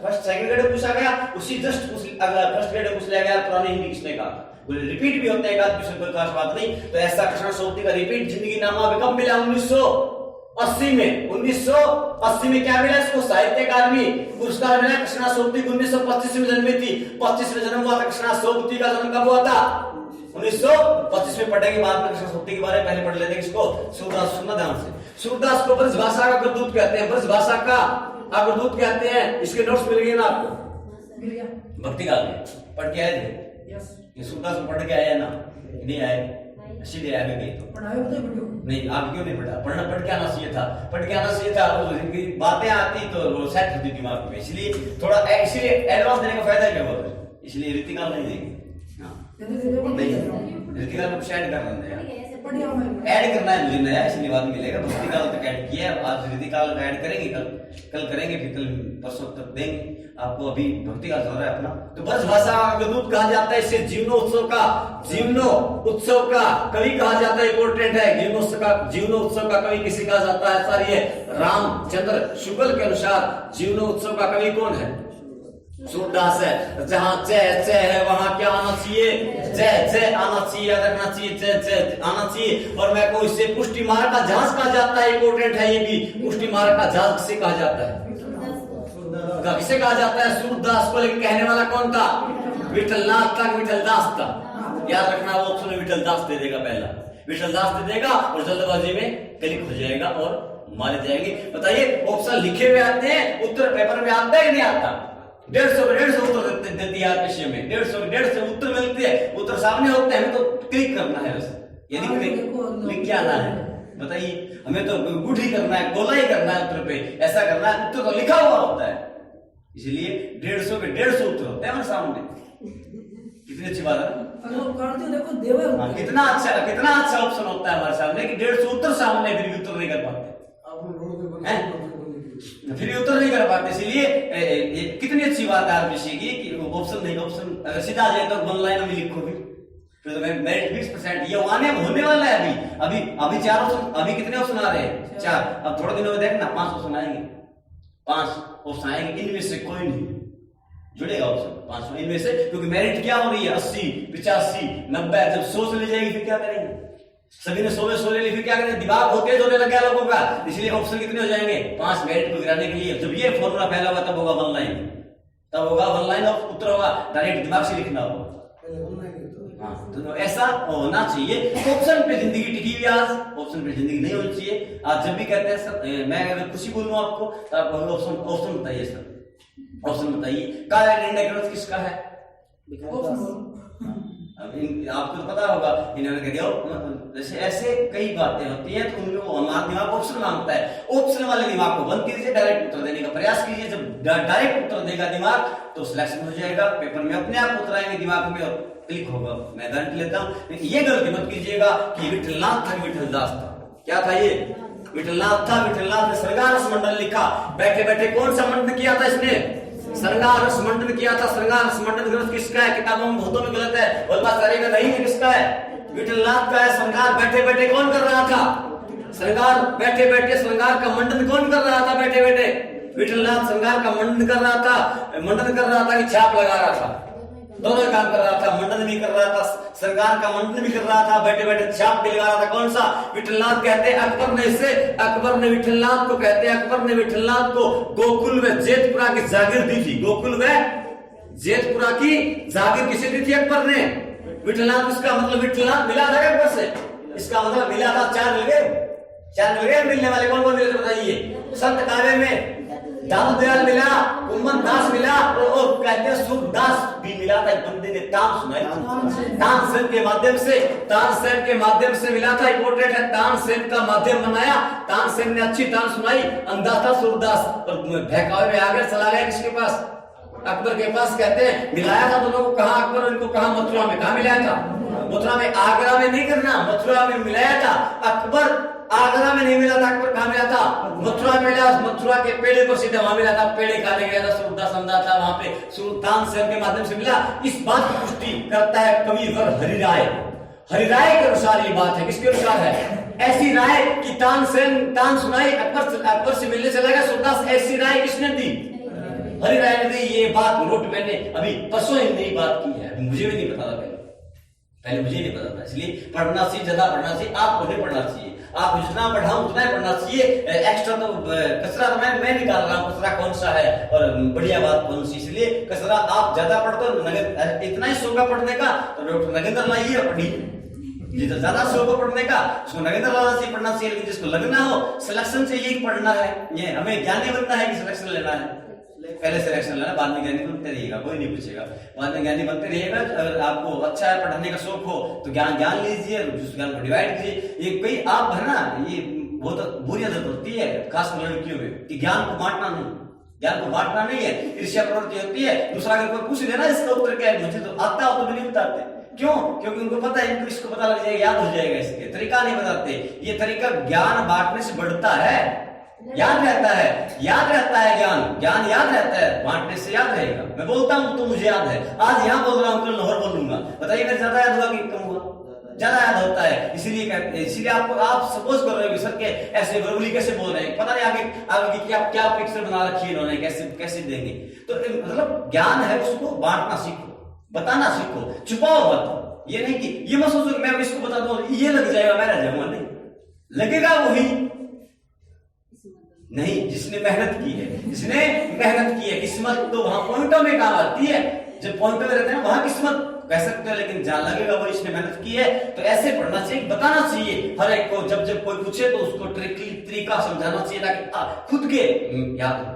फर्स्ट सेकंड ग्रेड में पूछा गया, उसी जस्ट फर्स्ट ग्रेड में पूछ लिया गया पुरानी हिंदी किसने कहा, रिपीट भी होता है, एक आध क्वेश्चन, कोई खास बात नहीं। तो ऐसा कृष्णा सोबती का रिपीट जिंदगी नामा में कब मिला? 1980 में। 1980 में क्या मिला इसको? साहित्य अकादमी पुरस्कार मिला। कृष्णा सोबती 1925 में जन्मी थी, 25 में जन्म हुआ था। कृष्णा सोबती का जन्म कब हुआ था? 1925 में। पढ़ेंगे बाद में कृष्ण सोबती के बारे में, पहले पढ़ लेते हैं किसको? सूरदास। सुनना ध्यान से, सूरदास को ब्रज भाषा का अग्रदूत कहते हैं, ब्रज भाषा का अग्रदूत कहते हैं। इसके नोट्स मिल गए ना आपको? भक्ति काल में पढ़ के आए थे? ये सूरदास को पढ़ के आए ना? नहीं आए, सीधे आगे गए तो नहीं, आप क्यों नहीं पढ़ा? पढ़ के आना चाहिए था, बातें आती तो वो सेट होती दिमाग में, इसलिए थोड़ा इसीलिए एडवांस देने का फायदा क्या होता है, इसलिए ऋतिकाल नहीं देंगे। ऋतिकाल को ऐड कर लेना है, ऐड करना है मुझे नया, इसलिए बाद में मिलेगा। भक्ति काल तक ऐड किया है, आज ऋतिकाल का ऐड करेंगे, कल करेंगे, फिर कल परसों तक देंगे आपको। अभी भक्ति काल चल रहा है अपना। तो ब्रज भाषा का अग्रदूत कहा जाता है, इसे जीवनोत्सव का कवि कहा जाता है। इंपोर्टेंट है, जीवनोत्सव का कवि किसे कहा जाता है? सर ये रामचंद्र शुक्ल के अनुसार जीवनोत्सव का कवि कौन है? सूरदास है। जहां जय है वहां क्या आना चाहिए? जय आना चाहिए, याद रखना चाहिए, जय आना चाहिए। और मैं को इसे पुष्टि मार्ग का जहाज कहा जाता है, इंपोर्टेंट है ये भी। पुष्टि मार्ग का जहाज किसे कहा जाता है? किसे कहा जाता है? सूरदास को। लेकिन कहने वाला कौन था? विठलनाथ था, विठलदास था। याद रखना, वो ऑप्शन विठल दास दे देगा, पहला विठल दास दे देगा और जल्दबाजी में क्लिक हो जाएगा और मारे जाएंगे। बताइए, ऑप्शन लिखे हुए आते हैं, उत्तर पेपर में आता है कि नहीं आता? 150 उत्तर दे दिया विषय में, 150 उत्तर मिलते हैं, उत्तर सामने होते हैं, हमें तो क्लिक करना है बस, यदि लिख के आना है। बताइए, हमें तो गुड ही करना है, गोला ही करना है उत्तर पे, ऐसा करना है, उत्तर तो लिखा हुआ होता है, इसलिए 150 के 150 उत्तर होते हैं हमारे सामने। कितनी अच्छी बात है, कितना अच्छा ऑप्शन होता है हमारे सामने कि 150 उत्तर सामने, फिर भी उत्तर नहीं कर पाते, फिर उत्तर नहीं कर पाते। इसलिए कितनी अच्छी बात है विषय की कि ऑप्शन नहीं, ऑप्शन अगर सीधा आ जाए तो वन लाइन में लिखो, फिर तो मेरिट 20% ये होने वाला है। अभी 4 ऑप्शन, अभी कितने ऑप्शन आ रहे हैं? 4। अब थोड़े दिनों में देखना 5 ऑप्शन आएंगे, 5 ऑप्शन आएंगे, इनमें से कोई नहीं जुड़ेगा ऑप्शन 5 में इनमें से, क्योंकि मेरिट क्या हो रही है 80, 85, 90। जब 100 चली जाएगी फिर क्या करेंगे? सभी ने 100 में 100 ले ली, फिर क्या करेंगे? दिमाग होते होने लग गया लोगों का, इसलिए ऑप्शन कितने हो जाएंगे? 5 मेरिट को गिराने के लिए। जब ये फॉर्मूला फैला हुआ तब होगा वन लाइन, तब होगा वन लाइन ऑफ उत्तर होगा, डायरेक्ट दिमाग से लिखना होगा। तो ऐसा होना चाहिए। ऑप्शन पे जिंदगी टिकी हुई, आज ऑप्शन पे जिंदगी नहीं होनी चाहिए। आज जब भी कहते हैं सर, मैं अगर कुछ ही बोलूं आपको तो आप ऑप्शन बताइए सर, ऑप्शन बताइए। काय निर्णय ग्रंथ किसका है? आपको तो पता होगा, इन्होंने कह दिया। जैसे ऐसे कई बातें होती हैं तो उनको हमारा दिमाग ऑप्शन मांगता है, ऑप्शन वाले दिमाग को बंद कीजिए, डायरेक्ट उत्तर देने का प्रयास कीजिए। जब डायरेक्ट उत्तर देगा दिमाग तो सिलेक्शन हो जाएगा, पेपर में अपने आप उतर आएंगे दिमाग में और क्लिक होगा। मैं गारंटी लेता हूं। ये गलती मत कीजिएगा कि विठलनाथ था, विठलदास था। क्या था ये? विठलनाथ था, विठलनाथ ने श्रृंगार रस मंडल लिखा। बैठे बैठे कौन सा मंडन किया था इसने? श्रृंगार रस मंडन किया था। श्रृंगार रस मंडन ग्रंथ किसका है? किताबों में बहुतों में गलत है, और बात करेगा नहीं है, किसका है? विठलनाथ का है। श्रृंगार बैठे बैठे कौन कर रहा था? श्रृंगार बैठे बैठे श्रृंगार का मंडन कौन कर रहा था? बैठे बैठे विठलनाथ श्रृंगार का मंडन कर रहा था। मंडन कर रहा था कि छाप लगा रहा था? दोनों काम कर रहा था। मंडन भी कर रहा था, श्रृंगार का मंडन भी कर रहा था, बैठे बैठे छाप भी लगा रहा था। कौन सा? विठलनाथ। कहते हैं अकबर ने इससे, अकबर ने विठलनाथ को, कहते हैं अकबर ने विठलनाथ को गोकुल व जेतपुरा की जागीर दी थी। गोकुल व जेतपुरा की जागीर किसे दी थी? अकबर ने। विठलनाथ, इसका मतलब विठलनाथ मिला था अकबर से, इसका मतलब मिला था। चार मिल गए, चार मिल गए। मिलने वाले कौन कौन मिले थे बताइए? संत काव्य में दाऊद दयाल मिला, कुंभन दास मिला, और कहते हैं सूरदास भी मिला था। एक बंदे ने तान सुनाई, तानसेन के माध्यम से, तानसेन के माध्यम से मिला था। इंपोर्टेंट है, तानसेन का माध्यम बनाया, तानसेन ने अच्छी तान सुनाई। अंधा था सूरदास, और बहकावे में आगे चला गया किसके पास? अकबर के पास। कहते हैं मिलाया था दोनों को। कहा अकबर इनको? कहा मथुरा में। कहा मिलाया था? मथुरा में। आगरा में नहीं करना, मथुरा में मिलाया था। अकबर आगरा में नहीं मिला था, अकबर कहाँ मिला था? मथुरा में मिला। मथुरा के पेड़े को सीधे वहां मिला था, पेड़े खाने गया था, सूरदास अंधा था, वहां पे तानसेन के माध्यम से मिला। इस बात की पुष्टि करता है कविवर हरिराय। हरिराय के अनुसार ये बात है। किसके अनुसार है? ऐसी राय कि तानसेन तान सुनाई, अकबर से मिलने चला गया सूरदास। ऐसी राय किसने दी? हरिराय ने दी। ये बात नोट मैंने अभी परसों ही नई बात की है, मुझे भी नहीं पता था पहले मुझे नहीं पता था। इसलिए पढ़ना चाहिए, ज्यादा पढ़ना चाहिए। आपको नहीं पढ़ना चाहिए, आप जितना पढ़ाऊं उतना ही पढ़ना चाहिए। एक्स्ट्रा तो कचरा तो मैं निकाल रहा हूँ, कचरा कौन सा है और बढ़िया बात कौन सी। इसलिए कचरा आप ज्यादा पढ़ते हो, इतना ही शौक है पढ़ने का तो डॉक्टर नगेंद्र लाइए और पढ़िए। जितना ज्यादा शौक है पढ़ने का उसको नगेंद्र लाना चाहिए, पढ़ना चाहिए। लेकिन जिसको लगना हो सिलेक्शन से यही पढ़ना है, ये हमें ज्ञानी बनना है कि सिलेक्शन लेना है? पहले सिलेक्शन लेना, बाद में ज्ञानी बनते रहिएगा, कोई नहीं पूछेगा। बाद में ज्ञानी बनते रहिएगा। अगर आपको अच्छा है, पढ़ने का शौक हो तो ज्ञान लीजिए, उस ज्ञान को डिवाइड कीजिए। ये कोई आप है ना, ये बहुत बुरी आदत होती है खासकर लड़कियों में कि ज्ञान को बांटना नहीं, ज्ञान को बांटना नहीं है। ईर्ष्या प्रवृत्ति होती है। दूसरा अगर कोई पूछ लेना इसका उत्तर क्या है, मुझे तो आता हो तो भी नहीं बताते। क्यों? क्योंकि उनको पता है इनको इसको पता लग जाएगा, याद हो जाएगा। इसके तरीका नहीं बताते। ये तरीका ज्ञान बांटने से बढ़ता है, याद रहता है, याद रहता है। ज्ञान याद रहता है, बांटने से याद रहेगा। मैं बोलता हूं तो मुझे याद है, आज यहाँ बोल रहा हूँ, कल लाहौर बोलूंगा। बताइए मेरे ज्यादा याद हुआ कि कम हुआ? ज्यादा याद होता है। इसीलिए कहते हैं, इसीलिए आपको आप सपोज कर रहे हो कि सर के ऐसे वर्बली कैसे बोल रहे हैं, पता नहीं आगे की क्या पिक्चर बना रखी है इन्होंने, कैसे देंगे। तो मतलब ज्ञान है, उसको बांटना सीखो, बताना सीखो, छुपाओ मत। ये नहीं कि ये मत सोचो कि मैं इसको बता दूं ये लग जाएगा मैं रह जाऊंगा, नहीं लगेगा वही नहीं जिसने मेहनत की है, जिसने मेहनत की है। किस्मत तो वहां पॉइंटों में काम आती है, जब पॉइंटों में रहते हैं वहां किस्मत कह सकते हो, लेकिन जहां लगेगा वो इसने मेहनत की है। तो ऐसे पढ़ना चाहिए, बताना चाहिए हर एक को। जब कोई पूछे तो उसको तरीका समझाना चाहिए ताकि खुद के याद।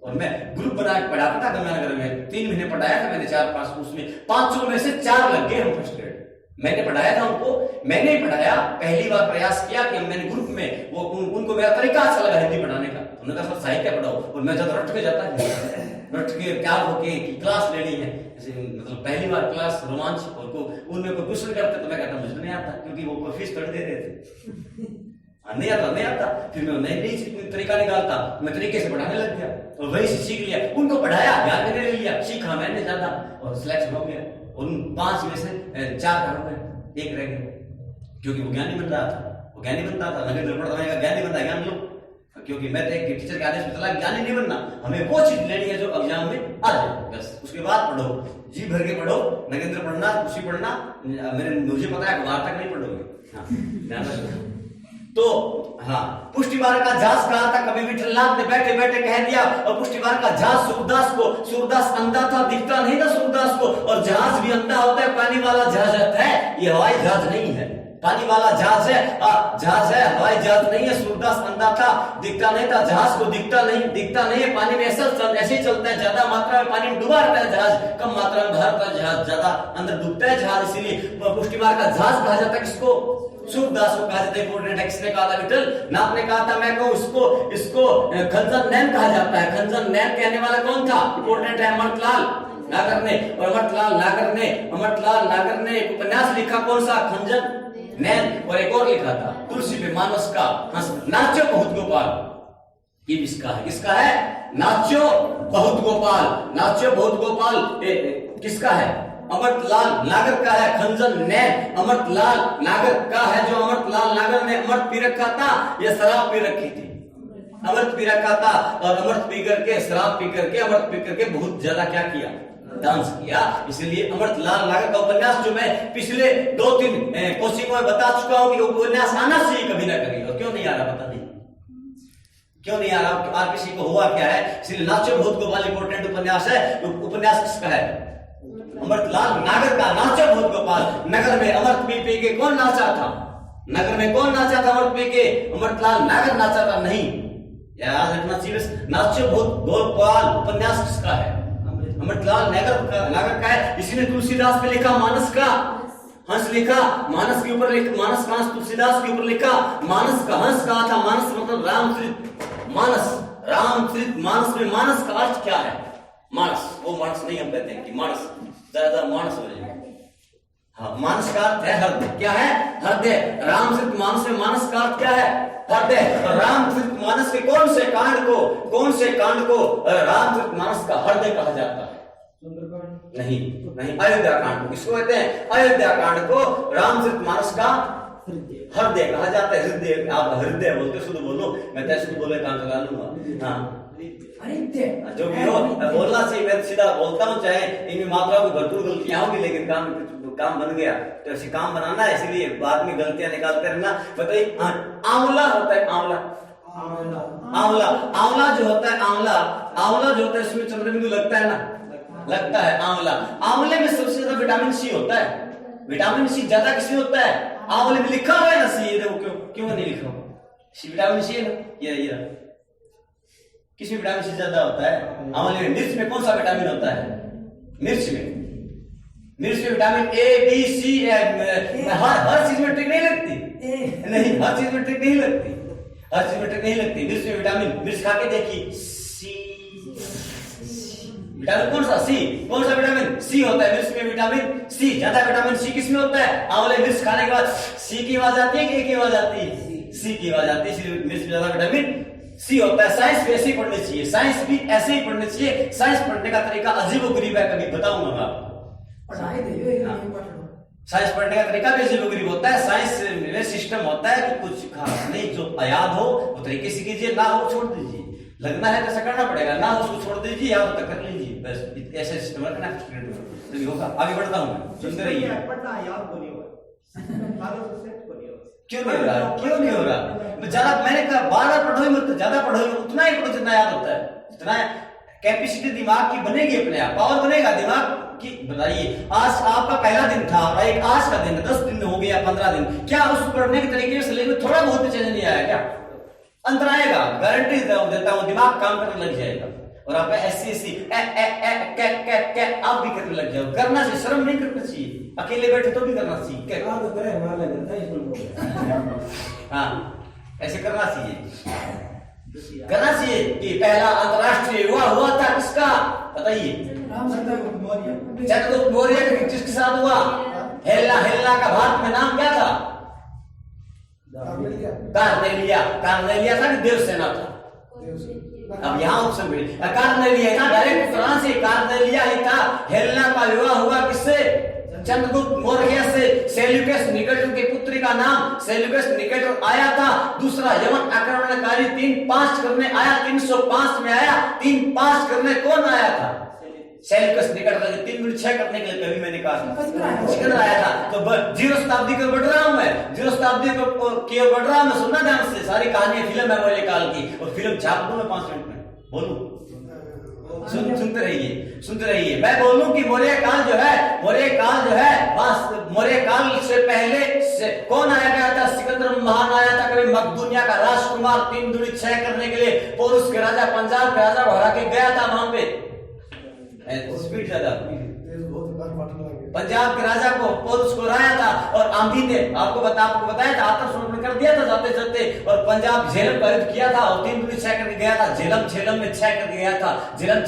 और मैं ग्रुप बना के पढ़ाता था गंगानगर में, 3 महीने पढ़ाया था मैंने, 4-5, उसमें 500 में से 4 लग गए हम फर्स्ट ग्रेड। मैंने पढ़ाया था उनको, मैंने ही पढ़ाया। पहली बार प्रयास किया कि मैंने ग्रुप में वो उनको मेरा तरीका अच्छा लगा हिंदी पढ़ाने का। उन्होंने कहा सर साहित्य पढ़ाओ, और मैं जब रट के जाता रट के तैयार होके कि क्लास लेनी है, मतलब पहली बार क्लास रोमांच, और उनमें कोई क्वेश्चन करते तो मैं कहता मुझे नहीं आता, क्योंकि वो फीस कर दे रहे थे। नहीं आता। फिर मैं नई तरीका निकालता, मैं तरीके से पढ़ाने लग गया और वही से सीख लिया। उनको पढ़ाया, ज्ञान मैंने ले लिया, सीखा मैंने ज्यादा और सिलेक्शन हो गया। उन 5 में से 4 हो गए, 1 रह गया, क्योंकि वो ज्ञानी बन रहा था, वो ज्ञानी बनता था। नगेंद्र पढ़ाएगा ज्ञानी बनता है, ज्ञान लो। क्योंकि मैं तो एक टीचर के आदेश में चला, ज्ञानी नहीं बनना, हमें वो चीज लेनी है जो एग्जाम में आ जाए, बस उसके बाद पढ़ो, जी भर के पढ़ो। नगेंद्र पढ़ना, खुशी पढ़ना, मुझे पता है बाहर तक नहीं पढ़ोगे। तो हाँ, पुष्टि मार्ग का जहाज कहा था कवि विठलनाथ ने, बैठे बैठे कह दिया। और पुष्टि मार्ग का जहाज सूरदास अंधा था, दिखता नहीं था सूरदास को। और जहाज भी अंधा होता है, पानी वाला जहाज है, ये हवाई जहाज नहीं है, पानी वाला जहाज है, हवाई जहाज नहीं है। सूरदास अंधा था, दिखता नहीं था, जहाज को दिखता नहीं है। पानी में ऐसे ही चलता है, ज्यादा मात्रा में पानी में डूबा रहता है जहाज, कम मात्रा में भरता है जहाज, ज्यादा अंदर डूबता है जहाज। इसीलिए पुष्टि मार्ग का जहाज कहा जाता है किसको? सूरदास को कहा जाता है। इंपोर्टेंट है, किसने कहा था? विठलनाथ ने कहा था। मैं कहूं इसको खंजन नैन कहा जाता है। खंजन नैन कहने वाला कौन था? इंपोर्टेंट है, अमरलाल नागर ने। और अमरलाल नागर ने एक उपन्यास लिखा, कौन सा? खंजन नैन, और एक और लिखा था तुलसी पे मानस का हंस, नाचो बहुत गोपाल, ये इसका है, किसका है? नाचो बहुत गोपाल, नाचो बहुत गोपाल किसका है? अमृतलाल नागर का है। खंजन नैन अमृतलाल नागर का है, जो अमृतलाल नागर ने अमृत पी रखा था, यह शराब पी रखी थी, अमृत पी रखा था, और अमृत पी करके, शराब पी करके, अमृत पी करके बहुत ज्यादा क्या किया? डांस किया। इसलिए अमृतलाल नागर का उपन्यास जो मैं पिछले 2-3 कोचिंगों में बता चुका हूं कि उपन्यास आना चाहिए कभी ना कभी, और क्यों नहीं आ रहा पता नहीं क्यों नहीं आ रहा, और किसी को हुआ क्या है? इसलिए नाचो बहुत गोपाल इंपोर्टेंट उपन्यास है। उपन्यास किसका है? अमृतलाल नागर का, नाचो बहुत गोपाल। नगर में अमृत पी पी के कौन नाचा था? नगर में कौन नाचा था अमृत पी के? अमृतलाल नागर नाचा था? नहीं, याद रखना चाहिए। नाचो बहुत गोपाल उपन्यास किसका है? अमृतलाल नागर का है। इसी ने तुलसीदास पे लिखा मानस का हंस लिखा, मानस के ऊपर मानस का हंस तुलसीदास के ऊपर लिखा। मानस का हंस कहा था, मानस मतलब रामचरित मानस, रामचरित मानस में मानस का अर्थ क्या है? मानस, वो मानस नहीं हम कहते हैं कि मानस, ज्यादा मानस हो जाएगा। हाँ, मानस का अर्थ है हृदय, क्या है? हृदय। रामचरित मानस में मानस का अर्थ क्या है? हृदय। रामचरित मानस के कौन से कांड को रामचरित मानस का हृदय कहा जाता है? नहीं, अयोध्या कांड को। किसको कहते हैं? अयोध्या कांड को रामचरित मानस का हृदय कहा जाता है। हृदय, आप हृदय बोलते, शुद्ध बोलो, मैं तो शुद्ध बोले काम चला लूंगा। हाँ, जो भी हो बोलना चाहिए, मैं सीधा बोलता हूँ, चाहे इनमें मात्राओं की भरपूर गलतियां होगी, लेकिन काम बन गया तो ऐसे काम बनाना है, इसलिए बाद में गलतियां निकालते रहना। बताइए, आंवला होता है, आंवला जो होता है, आंवला जो होता है, इसमें चंद्रबिंदु लगता है ना, लगता है आंवला। आंवले में सबसे ज्यादा विटामिन सी होता है। विटामिन सी ज्यादा किसमें होता है? आंवले में लिखा हुआ है ना सी, देखो क्यों नहीं लिखा हुआ? विटामिन सी है ना, ये किसमें विटामिन सी ज्यादा होता है? आंवले में। मिर्च में कौन सा विटामिन होता है? मिर्च में विटामिन ए बी सी, हर चीज में ट्रिक नहीं लगती, नहीं, हर चीज में ट्रिक नहीं लगती, मिर्च में विटामिन, मिर्च खा के देखिए, सी विटामिन कौन सा? सी। कौन सा विटामिन? सी होता है मिर्च में, विटामिन सी। ज्यादा विटामिन सी किसमें होता है? आंवले। मिर्च खाने के बाद सी की आवाज आती है कि ए की आवाज आती है? सी की आवाज आती है, इसलिए मिर्च में ज्यादा विटामिन सी होता है। साइंस भी ऐसे ही पढ़नी चाहिए, साइंस भी ऐसे ही पढ़नी चाहिए। साइंस पढ़ने का तरीका अजीबोगरीब है, कभी बताऊंगा मैं आपको। साइंस पढ़ने का तरीका भी अजीबोगरीब होता है। साइंस में सिस्टम होता है कि कुछ खास नहीं, जो याद हो वो तरीके से कीजिए, ना हो छोड़ दीजिए। लगना है तो ऐसा करना पड़ेगा, ना उसको छोड़ दीजिए, या तो कर लीजिए, बस ऐसे सिस्टम रखना है। होगा, आगे बढ़ता हूँ, सुनते रहिए। क्यों नहीं हो रहा? ज्यादा, मैंने कहा 12 पढ़ो मत, ज्यादा पढ़ो, उतना ही पढ़ो जितना याद होता है, जितना कैपेसिटी दिमाग की बनेगी, अपने आप पावर बनेगा दिमाग की। बताइए, आज आपका पहला दिन था, एक आज का दिन, 10 दिन हो गया, 15 दिन, क्या उस पढ़ने के तरीके से लेकर थोड़ा बहुत चेंज नहीं आया? क्या अंतर आएगा? गारंटी देता हूं, दिमाग काम करने लग जाएगा, और आप ऐसी आप भी करने लग जाओ। करना चाहिए, शर्म नहीं करना चाहिए, अकेले बैठे तो भी करना चाहिए। हाँ, ऐसे करना चाहिए कि पहला अंतरराष्ट्रीय युवा हुआ था किसका? बताइए, चंद्रगुप्त मौर्य का किसके साथ हुआ? हेल्ला का भारत में नाम क्या था? कार्नेलिया था कि देवसेना था? अब यहाँ ऑप्शन मिले, कार्नेलिया था, डायरेक्ट उत्तरांश से कार्नेलिया ही था। हेल्ला का विवाह हुआ किससे? चंद्रगुप्त मौर्य से। सेल्यूकस निकेटर के पुत्री का नाम सेल्यूकस निकेटर आया था। दूसरा यवन आक्रमणकारी 3-5 करने आया, 305 में आया। 3-5 करने कौन आया था? Seleucus Nicator. 3-6 करने के लिए कभी मैंने कहा सिकंदर आया था। तो 0 शताब्दी को बढ़ रहा हूं मैं, 0 शताब्दी की ओर बढ़ रहा हूं मैं। सुनना ध्यान से, सारी कहानी फिल्म है मौर्य काल की, और फिल्म छाप दूं मैं 5 मिनट में। बोलूं, सुनते रहिए। मैं बोलूं कि मौर्य काल जो है, मौर्य काल से पहले से कौन आया गया था? सिकंदर महान आया था। कभी मकदूनिया का राजकुमार 3-6 करने के लिए पोरुष के राजा, पंजाब के राजा को हरा के गया था वहां पे। स्पीड ज्यादा, पंजाब के राजा को पोरुष को हराया था, और आंधी थे, आपको बताया था, आत्मसमर्पण कर दिया था जाते जाते, और पंजाब झेलम का युद्ध किया था और 3 दूनी 6 करके गया था। झेलम में 6 करके गया था। झेलम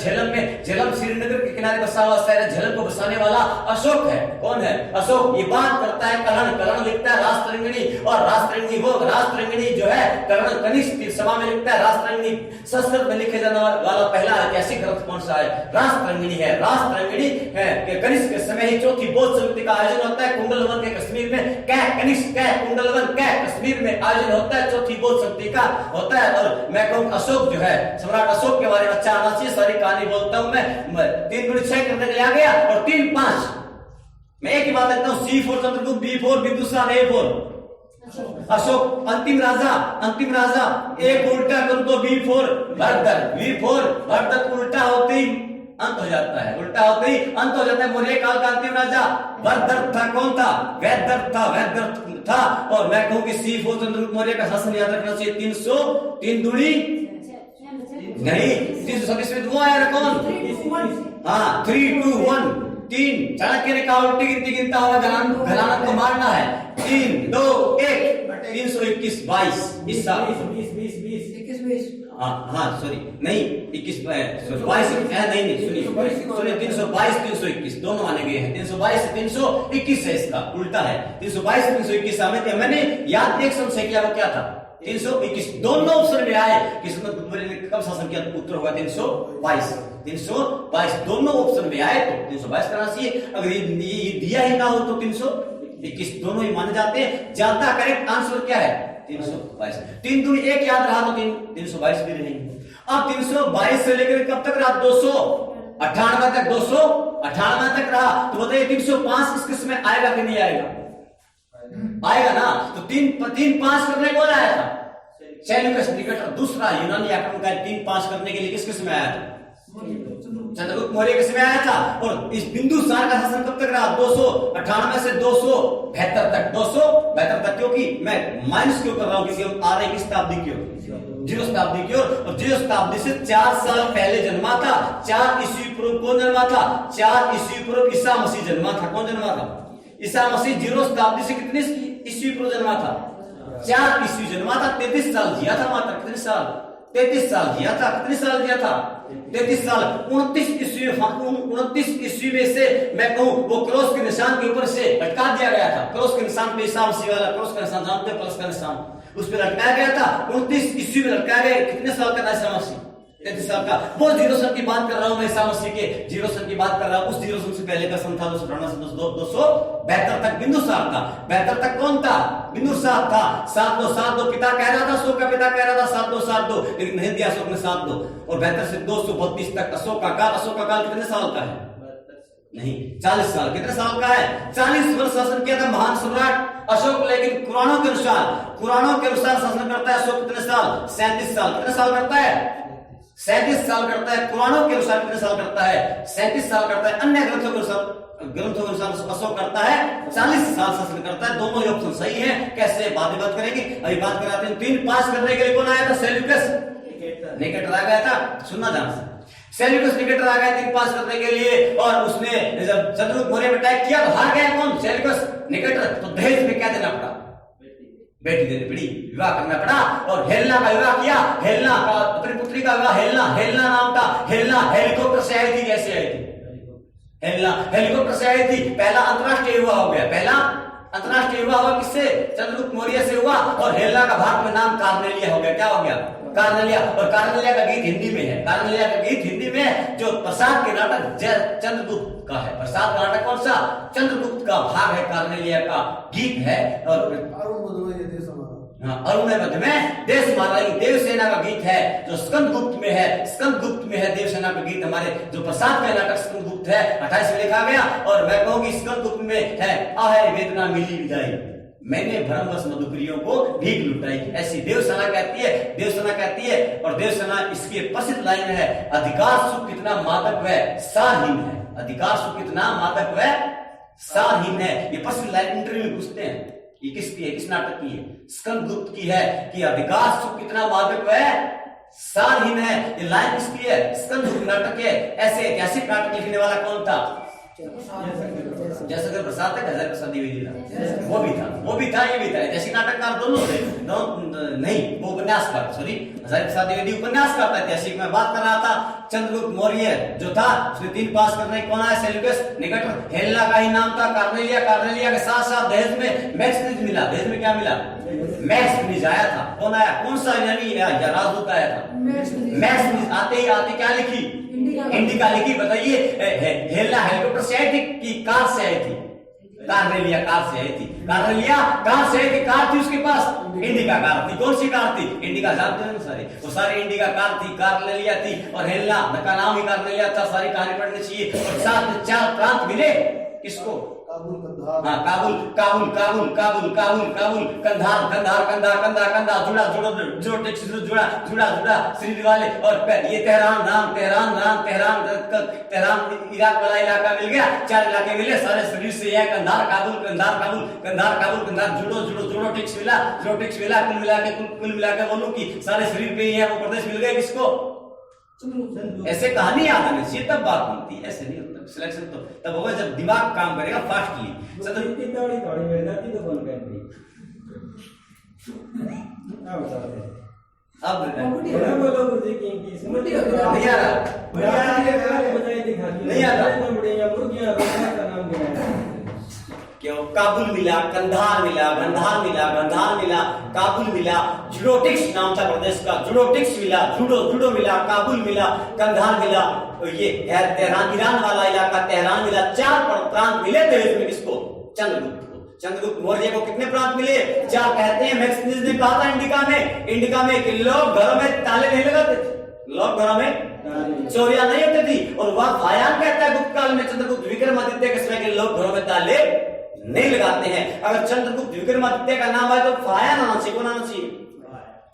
श्रीनगर के किनारे बसा हुआ शहर है। झेलम को बसाने वाला अशोक है। कौन है? अशोक। ये बात करता है कर्ण लिखता है राजतरंगिणी, और राजतरंगिणी वो राजतरंगिणी जो है कर्ण कनिष्ठ की सभा में लिखता है राजतरंगिणी। संस्कृत में लिखे जाने वाला पहला ऐतिहासिक ग्रंथ कौन सा है? राजतरंगिणी है। राजतरंगिणी है कि कनिष्ठ के समय ही चौथी बौद्ध समिति का आयोजन होता है कुंडलवन के कश्मीर में। कुंडलवन कश्मीर में आयोजन होता है, चौथी बौद्ध समिति का होता है। और मैं कहूँ अशोक जो है, सम्राट अशोक के बारे में अच्छा आना चाहिए, सारी कहानी बोलता हूं मैं। 3 दूनी 6 करने के लिए आ गया, और 3 5 मैं एक ही बात कहता हूं, C4 Chandragupta, B4 Bindusara, A4 Ashok. अंतिम राजा एक उल्टा कर तो B4 भरतक, V4 भरतक उल्टा होते ही अंत हो जाता है, मौर्य काल का अंतिम राजा वैदर्थ था। कौन था? वैदर्थ था। और मैं कहूं कि C4 चंद्रगुप्त मौर्य का शासन याद रखना चाहिए। 3 दूनी नहीं 326 में वो आया कौन? हाँ 3 2 1 3। चाणक्य ने कहा उल्टी गिनती गिनता हुआ घराना को मारना है। 3 2 1 321 22 इस साल 20 हाँ सॉरी नहीं 21 22 नहीं सुनिए 322 321 दोनों आने गए हैं। 322 से 321 है, इसका उल्टा है। 322 से 321 मैंने याद एक संशय किया, वो क्या था? 321 दोनों ऑप्शन में आए। किस्मत ने कब शासन किया? उत्तर होगा 322 दोनों ऑप्शन में आए तो 322 करना चाहिए। अगर ये दिया ही ना हो तो 321 दोनों ही माने जाते हैं। ज्यादा करेक्ट आंसर क्या है? 322। 3 दूनी 1 याद रहा तो 322 भी रहेंगे। अब 322 से लेकर कब तक रहा? 298 तक 298 तक रहा। तो बताइए 305 इस किस्म में आएगा कि नहीं आएगा? आएगा ना। तो 3-5 करने कौन आया था? सेल्यूकस निकेटर, दूसरा यूनानी आक्रमणकारी। 3-5 करने के लिए किस किस्म में आया था? चंद्रगुप्त मौर्य के समय आया था। और इस बिंदुसार का शासन कब तक रहा? 298 से 272 तक। 272 तक, क्योंकि मैं माइनस क्यों कर रहा हूं? क्योंकि हम आ रहे हैं किस शताब्दी की ओर? 0 शताब्दी की ओर। और 0 शताब्दी से 4 साल पहले जन्मा था। 4 ईस्वी पूर्व कौन जन्मा था? 4 ईस्वी पूर्व ईसा मसीह जन्मा था। कौन जन्मा था? ईसा मसीह। 0 शताब्दी से कितने ईस्वी पूर्व जन्मा था? 4 ईस्वी जन्मा था। 33 साल जिया था मात्र। कितने साल? 33 साल जिया था। कितने साल जिया था? 33 साल। 29 ईस्वी में से मैं कहूं वो क्रॉस के निशान के ऊपर से लटका दिया गया था। क्रॉस के निशान पे ईसा मसीह वाला क्रॉस का निशान जानते हैं, प्लस का निशान, उस पर लटकाया गया था। 29 ईस्वी में लटकाया गया। कितने साल का था ईसा मसीह? 33 साल का। वो 0 सन की बात कर रहा हूं मैं, ईसा मसीह के 0 सन की बात कर रहा हूं। उस 0 सन से पहले का सन था 298 से 272 तक बिंदुसार था। 72 तक कौन था? बिंदुसार था। 7-2 पिता कह रहा था, अशोक का पिता कह रहा था 7-2 लेकिन नहीं दिया अशोक ने 7-2। और 72 से 232 तक अशोक का काल कितने साल का है? नहीं 40 साल। कितने साल का है? 40 वर्ष शासन किया था महान सम्राट अशोक। लेकिन पुराणों के अनुसार शासन करता है अशोक कितने साल? 37 साल। कितने साल करता है? 37 साल करता है। पुराणों के अनुसार कितने साल करता है? 37 साल करता है। अन्य ग्रंथों के अनुसार अशोक करता है 40 साल शासन करता है। दोनों ऑप्शन सही है। कैसे? बाद करेंगे, अभी बात कराते हैं। 3-5 करने के लिए कौन आया था? सेल्यूकस निकेटर आ गया था। सुनना ध्यान से, सेल्यूकस निकेटर आ गया 3-5 करने के लिए। और उसने जब चंद्रगुप्त मौर्य पर अटैक किया तो हार गया कौन? Seleucus Nicator. तो दहेज में क्या देना पड़ा? बेटी देनी पड़ी, विवाह करना पड़ा। और हेलना का विवाह किया। हेलना का अपनी पुत्री का विवाह, हेलना नाम था। हेलना हेलीकॉप्टर से आई थी। कैसे आई थी? हेलना हेलीकॉप्टर से आई थी। पहला अंतरराष्ट्रीय विवाह हो गया। पहला अंतरराष्ट्रीय विवाह हुआ किससे? चंद्रगुप्त मौर्य से हुआ। और हेलना का भारत में नाम कार्नेलिया हो गया। क्या हो गया? कार्नेलिया। और कार्नेलिया का गीत हिंदी में है। कार्नेलिया का गीत हिंदी में है, जो प्रसाद के नाटक चंद्रगुप्त का है। प्रसाद का नाटक कौन सा? चंद्रगुप्त का भाग है। कार्नेलिया का गीत है। और अरुण मध्य में देश मारा देवसेना का गीत है, जो स्कंदगुप्त में है। स्कंदगुप्त में है देवसेना का गीत। हमारे जो प्रसाद का नाटक स्कंदगुप्त है 28 में लिखा गया। और मैं कहूंगी स्कंदगुप्त में है आहे वेदना मिली विदाई, मैंने भ्रमवश मधुकरियों को भीख लुटाई। ऐसी देवसेना कहती है। और देवसेना इसकी प्रसिद्ध लाइन है, अधिकार सुख कितना मादक व सारहीन है। अधिकार सुख कितना मादक व सारहीन है। ये प्रसिद्ध लाइन इंटरव्यू में पूछते हैं। ये किसकी है? किस नाटक की है? स्कंदगुप्त की है कि अधिकार सुख कितना मादक व सारहीन है। ये लाइन किसकी है? स्कंदगुप्त नाटक है। ऐसे ऐतिहासिक नाटक लिखने वाला कौन था? जैसा अगर प्रसाद था, हजारी प्रसाद द्विवेदी था, वो भी था, ये भी था। ऐसे नाटककार दोनों थे, नहीं वो उपन्यासकार, सॉरी, हजारी प्रसाद द्विवेदी उपन्यासकार था। ऐसे मैं बात कर रहा था, चंद्रगुप्त मौर्य जो था उसने 3 पास करने कौन आया, सेल्यूकस निकेटर, हेलेना का ही नाम था, कार्नेलिया के साथ साथ दहेज में मैक्सिनिस मिला। दहेज में क्या मिला, मैक्सिनिस आया था। कौन आया, कौन सा यानी राजदूत आया था, मैक्सिनिस। आते क्या लिखी, इंडिका लिखी। बताइए हेलेना हेलीकॉप्टर से आई थी कि कार से आई थी, कार्नेलिया कार से आई थी, कार्नेलिया कार से आई थी, कार थी उसके पास, इंडिका कार थी। कौन सी कार थी, इंडिका जानते हैं सारे, वो सारे इंडिका कार थी, कार्नेलिया थी और हेलेना का नाम ही कार्नेलिया था। सारी कहानी पढ़नी चाहिए। और साथ में 4 प्रांत मिले किसको, हाँ, काबुल, कंधार, जुड़ा श्री वाले। और ये तेहरान इराक वाला इलाका मिल गया, 4 इलाके मिले, सारे शरीर से यह कंधार काबुल, जुड़ो टिक्स मिला, कुल मिला के बोलूं कि सारे शरीर पे ये वो प्रदेश मिल गए किसको, ऐसे कहानी याद आनी चाहिए, तब बात बनती है। ऐसे नहीं होता सिलेक्शन, तो तब होगा जब दिमाग काम करेगा फास्टली। अब क्यों, काबुल मिला, कंधार मिला, काबुल मिला, जुडोटिक्स नाम था प्रदेश का, जुडोटिक्स मिला, जुडो मिला, काबुल मिला, कंधार मिला, ये तेहरान ईरान वाला इलाका तेहरान मिला। 4 प्रांत मिले थे इसमें किसको, चंद्रगुप्त मौर्य को कितने प्रांत मिले, 4 कहते हैं। मैक्सिनिस ने कहा था इंडिका में कि लोग घरों में ताले नहीं लगाते थे, लोग घरों में चोरियां नहीं होती थी। और वह फायान कहता है गुप्त काल में, चंद्रगुप्त विक्रमादित्य के समय के लोग घरों में ताले नहीं लगाते हैं। अगर चंद्रगुप्त विक्रमादित्य का नाम है तो फायान आना चाहिए, कौन आना चाहिए,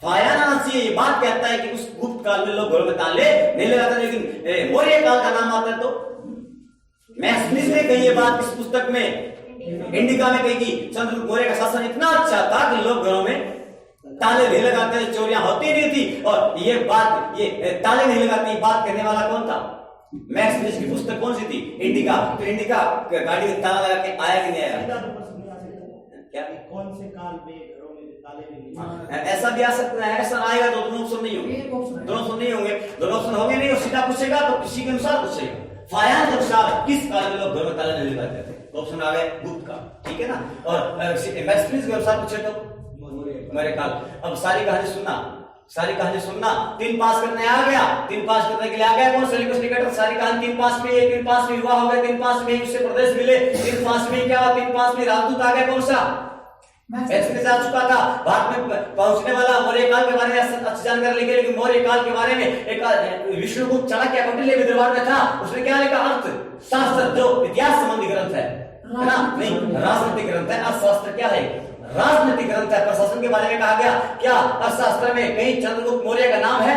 फायान आना चाहिए। ये बात कहता है कि उस गुप्त काल में लोग घरों में ताले नहीं लगाते। लेकिन मौर्य काल का नाम आता है तो मैक्सिनिस ने कही ये बात इस पुस्तक में, इंडिका में कही कि चंद्रगुप्त मौर्य का शासन इतना अच्छा था कि लोग घरों में ताले नहीं लगाते थे, चोरियां होती नहीं थी। और ये बात, ये ताले नहीं लगाती, बात कहने वाला कौन था, मैक्सिनिस की पुस्तक कौन सी थी, इंडिका। तो इंडिका गाड़ी में ताला लगा के आया कि नहीं आया, क्या
कौन से काल में घरों में ताले नहीं,
ऐसा भी आ सकता है। ऐसा आएगा तो दोनों ऑप्शन नहीं होंगे, दोनों ऑप्शन होंगे नहीं। और सीधा पूछेगा तो किसी के अनुसार पूछेगा। फायान के अनुसार किस काल में लोग घरों में ताले नहीं लगाते थे, ऑप्शन आ गए गुप्त का, ठीक है ना। और मैक्सिनिस के अनुसार पूछे तो मौर्य काल। अब सारी कहानी सुनना, 3 पास करने आ गया, 3 पास करने के लिए आ गया कौन, सेल्यूकस निकेटर। सारी कहानी 3 पास में, 3 पास में हुआ हो गया, 3 पास में उससे प्रदेश मिले, 3 पास में क्या हुआ, 3 पास में राजदूत आ गया कौन सा, मैक्सिनिस आ चुका था। भारत में पहुंचने वाला, मौर्य काल के बारे में अच्छी जानकारी लिखी। लेकिन मौर्य काल के बारे में एक विष्णुगुप्त चाणक्य कौटिल्य के दरबार में था, उसने क्या लिखा, अर्थशास्त्र जो इतिहास संबंधी ग्रंथ है ना, नहीं राजनीतिक ग्रंथ है। अर्थशास्त्र क्या है, राजनीतिक ग्रंथ है। प्रशासन के बारे में कहा गया, क्या अर्थशास्त्र में कहीं चंद्रगुप्त मौर्य का नाम है,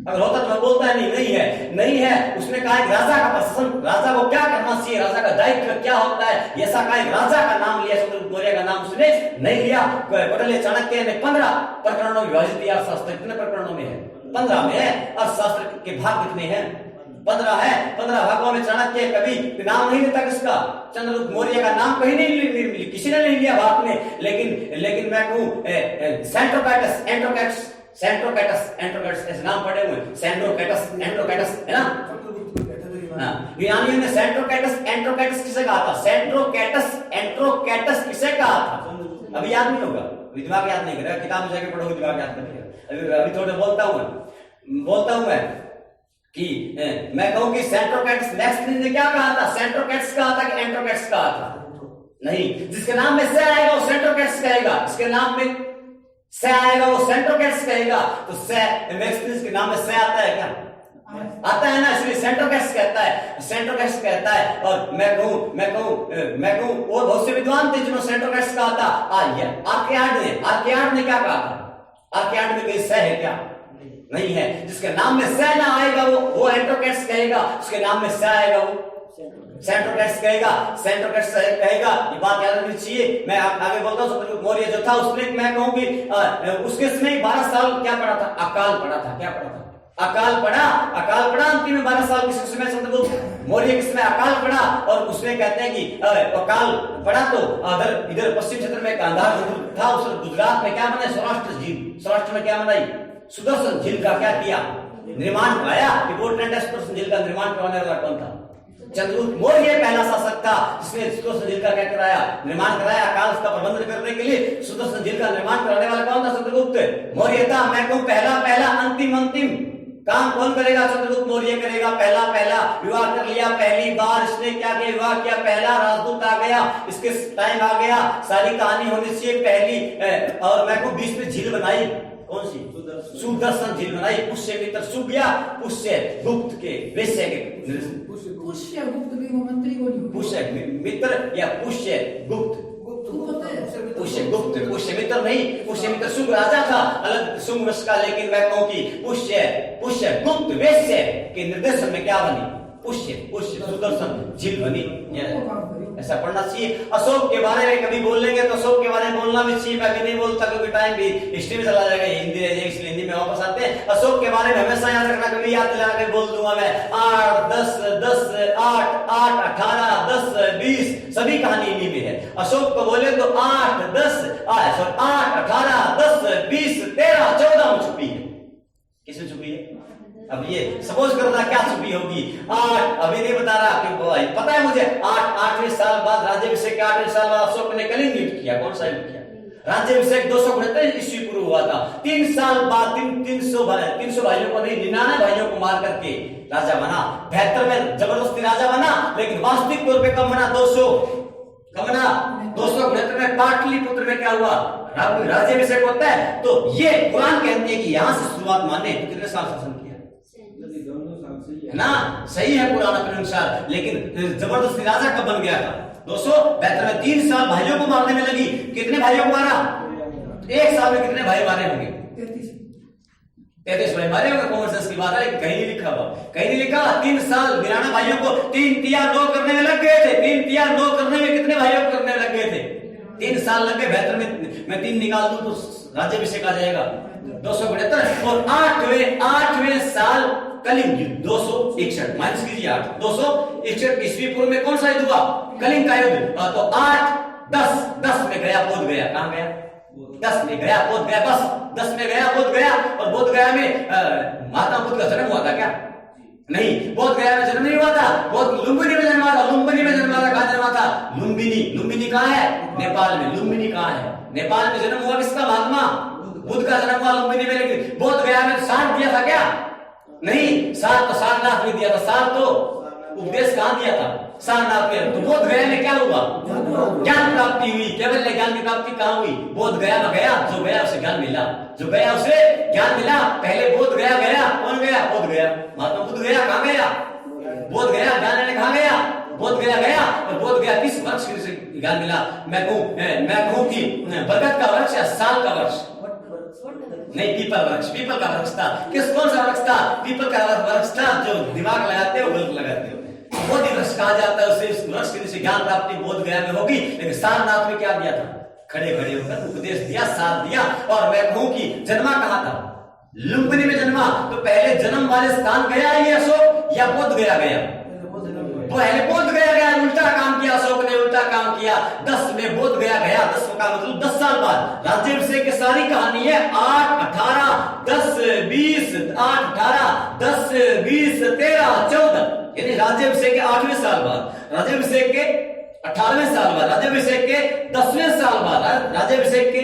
अगर होता तो मैं बोलता है नहीं है। उसने कहा एक राजा का प्रशासन, राजा को क्या करना चाहिए, राजा का दायित्व क्या होता है, ऐसा कहा एक राजा का नाम लिया, चंद्रगुप्त मौर्य का नाम उसने नहीं लिया। कौटिल्य चाणक्य ने 15 प्रकरणों में विभाजित किया अर्थशास्त्र। कितने प्रकरणों में है, 15 में है। अर्थशास्त्र के भाग कितने हैं, 15 है। 15 भागों में चाणक्य कभी नाम नहीं लेता किसका, चंद्रगुप्त मौर्य का नाम कहीं नहीं, किसी ने नहीं लिया भारत में। लेकिन मैं कहूं सेंट्रोकैटस ऐसे नाम पड़े हुए, सेंट्रोकैटस है ना। यूनानियों ने सेंट्रोकैटस किसे कहा था, एंट्रोकैटस किसे कहा था, अभी याद नहीं होगा, दिमाग याद नहीं करेगा, किताब में जाके पढ़ोगे दिमाग याद करेगा। अभी थोड़ा बोलता हूं मैं कि मैं कहूं कि सेंट्रोकैटस, मैक्सिनिस ने क्या कहा था, सेंट्रोकैटस कहा था कि एंट्रोकैटस कहा था, नहीं। जिसके नाम में से आएगा वो सेंट्रोकैटस कहेगा, इसके नाम में से आएगा वो सेंट्रोकैटस कहेगा। तो से मैक्सिनिस के नाम में से आता है क्या, आता है ना, इसलिए सेंट्रोकैटस कहता है। और मैं कहूं और बहुत से विद्वान थे जिन्होंने सेंट्रोकैटस कहा था। आर्कियाड ने क्या कहा था, आर्कियाड में कहीं से है क्या, नहीं है। जिसके नाम में से ना आएगा वो एंट्रोकैटस कहेगा, उसके नाम में से आएगा वो सेंट्रोकैटस कहेगा। ये बात याद रखनी चाहिए। मैं आगे बोलता हूं, चंद्रगुप्त मौर्य जो था उसने, मैं कहूं कि उसके समय 12 साल क्या पढ़ा था, अकाल पढ़ा था। क्या पढ़ा था,
अकाल पड़ा अंतिम में 12 साल किस समय चंद्रगुप्त मौर्य के समय अकाल पड़ा, और उसमें कहते हैं कि अकाल पड़ा तो इधर पश्चिम क्षेत्र में गांधार था, उस गुजरात में क्या बनाया, सौराष्ट्र झील, सौराष्ट्र में क्या बनाई, सुदर्शन झील का क्या किया, निर्माण कराया। इंपोर्टेंट है, सुदर्शन झील का निर्माण करवाने वाला कौन था, चंद्रगुप्त मौर्य पहला शासक था जिसने सुदर्शन झील का क्या कराया, निर्माण कराया। अकाल का प्रबंधन करने के लिए सुदर्शन झील का निर्माण कराने वाला कौन था, चंद्रगुप्त मौर्य था। मैं कहूं पहला अंतिम काम कौन करेगा, चंद्रगुप्त मौर्य करेगा। पहला विवाह कर लिया, पहली बार इसने क्या किया, विवाह किया, पहला राजदूत आ गया, इसके टाइम आ गया, सारी कहानी होनी चाहिए पहली। और मैं कहूं बीच में झील बनाई, कौन सी, सुदर्शन झील बनाई। पुष्य मित्र सूख गया, पुष्य गुप्त के वैश्य के
पुष्य गुप्त भी वो मंत्री को नहीं,
पुष्य मित्र या पुष्य गुप्त, पुष्य गुप्त, पुष्य मित्र नहीं, पुष्य मित्र शुंग राजा था, अलग शुंग वंश का। लेकिन मैं कहूं कि पुष्य गुप्त वैश्य के निर्देशन में क्या बनी, पुष्य सुदर्शन झील बनी। ऐसा पढ़ना चाहिए। अशोक के बारे में कभी बोलेंगे तो अशोक के बारे में बोलना भी चाहिए। मैं भी नहीं बोलता क्योंकि टाइम भी हिस्ट्री में चला जाएगा, हिंदी रह जाएगी, इसलिए हिंदी में वापस आते हैं। अशोक के बारे में हमेशा याद रखना, कभी याद दिला के बोल दूंगा मैं 8 10 8 18 10 20 सभी कहानी इन्हीं में है। अशोक को बोले तो 8 18 10 20 13 14 में छुपी है। किसमें छुपी है? अब ये सपोज करना क्या छुपी होगी, 8 अभी नहीं बता रहा कि पता है मुझे। 8वें साल बाद राज्याभिषेक के 8वें साल बाद अशोक ने कलिंग युद्ध किया। कौन सा युद्ध किया? राज्याभिषेक 269 ईस्वी पूर्व हुआ था। 3 साल बाद 300 भाइयों को नहीं, 99 भाइयों को मार करके राजा बना। 72 में जबरदस्ती राजा बना, लेकिन वास्तविक तौर पे कम बना, 200 कम बना। 269 में पाटलिपुत्र में क्या हुआ, राज्याभिषेक होता है। तो ये कुरान कहती है कि यहां से शुरुआत माने तो कितने साल शासन किया है ना, सही है कुरान अपने अनुसार। लेकिन जबरदस्ती राजा कब बन गया था? 272 में। 3 साल भाइयों को मारने में लगी। कितने भाइयों को मारा? एक साल में कितने भाई मारे होंगे? 33 भाई मारे होंगे। कॉमन सेंस की बात है, लेकिन कहीं नहीं लिखा हुआ, कहीं नहीं लिखा। 3 साल 92 भाइयों को 3 तिया 2 करने में लग गए थे। 3 तिया 2 करने में कितने भाइयों को करने में लग गए थे? 3 साल लग गए। 72 में मैं 3 निकाल दूं तो राज्याभिषेक आ जाएगा 272। और 8वें साल कलिंग युद्ध 261 माइनस कीजिए 8 261 ईस्वी पूर्व में कौन सा युद्ध हुआ? कलिंग का युद्ध। तो 8 10 में गया बोध गया। कहां गया? 10 में गया बोध गया। बस 10 में गया बोध गया। और बोध गया में महात्मा बुद्ध का जन्म हुआ था क्या? नहीं, बोध गया में जन्म नहीं हुआ था। बोध लुम्बिनी में जन्मा था। लुम्बिनी में जन्मा था। कहां जन्मा था? लुम्बिनी कहां है? नेपाल में। लुम्बिनी कहां है? नेपाल में जन्म हुआ किसका? महात्मा बुद्ध का जन्म हुआ लुम्बिनी में। लेकिन बोध गया में साथ दिया था क्या? नहीं, साथ तो सारनाथ में दिया था। साथ तो उपदेश कहां दिया था? सारनाथ में। तो बोध गया में क्या हुआ? ज्ञान प्राप्ति हुई। केवल ज्ञान की प्राप्ति कहां हुई? बोध गया में गया, जो गया उसे ज्ञान मिला, जो गया उसे ज्ञान मिला। पहले बोध गया गया, कौन गया? बोध गया। महात्मा बुद्ध गया, कहां गया? बोध गया। ज्ञान लेने कहां गया? बोध गया गया। और बोध गया किस वृक्ष से ज्ञान मिला? मैं कहूं कि बरगद का वृक्ष या साल का वृक्ष? नहीं, पीपल वृक्ष। पीपल का वृक्ष था। कौन सा वृक्ष था? पीपल का वृक्ष था। जो दिमाग लगाते हो गलत लगाते हो। बोधि वृक्ष कहा जाता है उसे। इस वृक्ष के ज्ञान प्राप्ति बोध गया में होगी। लेकिन सारनाथ में क्या दिया था? खड़े होकर उपदेश दिया, साथ दिया। और मैं कहूं कि जन्मा कहां था? लुम्बिनी में जन्मा। तो पहले जन्म वाले स्थान गया ये अशोक या बोध गया गया? पहले बोध गया। उल्टा काम किया अशोक ने, उल्टा काम किया। 10 में बोध गया 10 का मतलब 10 साल बाद। राज्याभिषेक की सारी कहानी है 8 18 10 20 8 18 10 20 13 14, यानी राज्याभिषेक के 8वें साल बाद, राज्याभिषेक के 18वें साल बाद, राज्याभिषेक के 10वें साल बाद, राज्याभिषेक के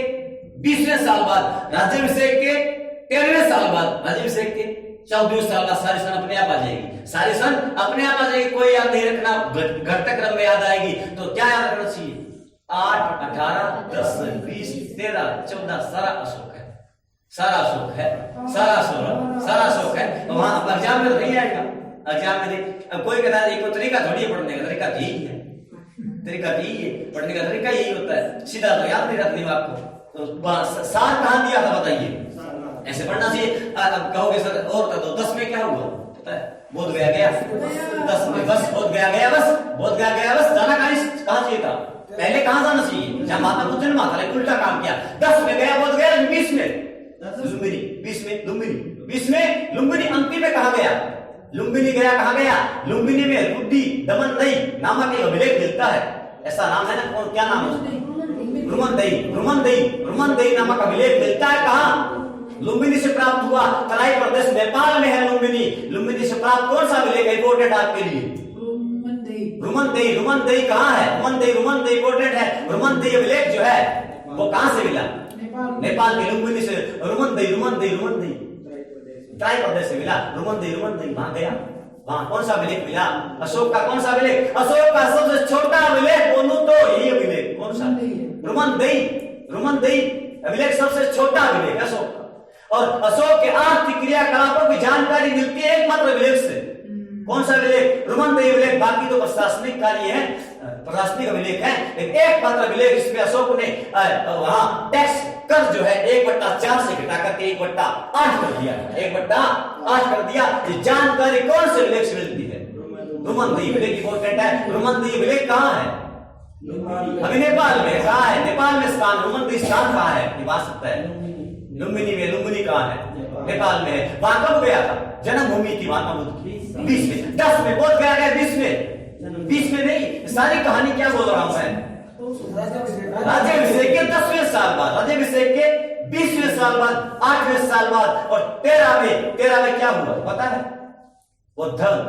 20वें साल बाद, राज्याभिषेक के 13वें साल बाद, राज्याभिषेक के 14वें साल बाद सारी सन अपने आप आ जाएगी। सारी सन अपने आप आ जाएगी। कोई याद नहीं रखना, घटक क्रम में याद आएगी। तो क्या याद रखना चाहिए? 8 18 10 20 13 14 सारा अशोक है, सारा अशोक है, सारा अशोक है। तो वहां एग्जाम में नहीं आएगा। एग्जाम में अब कोई कहता है कोई तरीका थोड़ी है पढ़ने का, तरीका यही है, तरीका यही है पढ़ने का तरीका यही होता है। सीधा तो याद नहीं रखता दिमाग को। तो सार कहां दिया था बताइए? ऐसे पढ़ना चाहिए। अब कहोगे सर और तो 10 में क्या हुआ पता है? बोध गया 10 में बस बोध गया बस। जाना कहां चाहिए था? पहले कहां जाना चाहिए? जहां माता बुद्ध जन्मा था, लेकिन उल्टा काम किया। 10 में गया बोध गया। 20 में 20 में लुम्बिनी, 20 में लुम्बिनी, अंतिम में कहा गया लुम्बिनी गया, कहा गया लुम्बिनी में रुद्दी दमनदई नामक एक अभिलेख मिलता है। ऐसा नाम है ना, क्या नाम है? रुमनदई नामक अभिलेख मिलता है। कहा? लुम्बिनी से प्राप्त हुआ। तराई प्रदेश नेपाल में है लुम्बिनी। लुम्बिनी से प्राप्त कौन सा अभिलेख है इंपोर्टेंट आपके लिए? रुमनदई कहाँ है? रुमनदई इंपोर्टेंट है। रुमनदई अभिलेख जो है वो कहाँ से मिला? नेपाल के लुम्बिनी से। रुमनदई तराई प्रदेश से मिला। रुमनदई वहां गया, वहां कौन सा अभिलेख मिला? अशोक का कौन सा अभिलेख? अशोक का सबसे छोटा अभिलेख बोलूं तो यही अभिलेख। कौन सा? रुमनदई अभिलेख सबसे छोटा अभिलेख अशोक का। और अशोक के आर्थिक क्रियाकलापों की जानकारी मिलती है एकमात्र अभिलेख से। कौन सा अभिलेख? रुमनदई अभिलेख। बाकी तो प्रशासनिक कार्य है, प्रशासनिक अभिलेख है, लेकिन एक मात्र अभिलेख इसमें अशोक ने वहां टैक्स कर जो है 1/4 से घटा करके 1/8 कर दिया। 1/8 कर दिया। ये जानकारी कौन से अभिलेख से मिलती है? रुमनदई अभिलेख इंपोर्टेंट है। रुमनदई अभिलेख कहाँ है? अभी नेपाल में। कहा है? नेपाल में स्थान। रुमनदई स्थान कहाँ है? ये बात सकता है लुम्बिनी में। लुम्बिनी कहाँ है? नेपाल में है। वहां कब गया था? जन्मभूमि थी महात्मा बुद्ध की। 20 में। 10 में बोध गया गया 20 में। 20 में नहीं, सारी कहानी क्या बोल रहा हूं मैं? राज्याभिषेक के 10वें साल बाद, राज्याभिषेक के 20वें साल बाद, 8वें साल बाद और 13 में क्या हुआ पता है? वो धर्म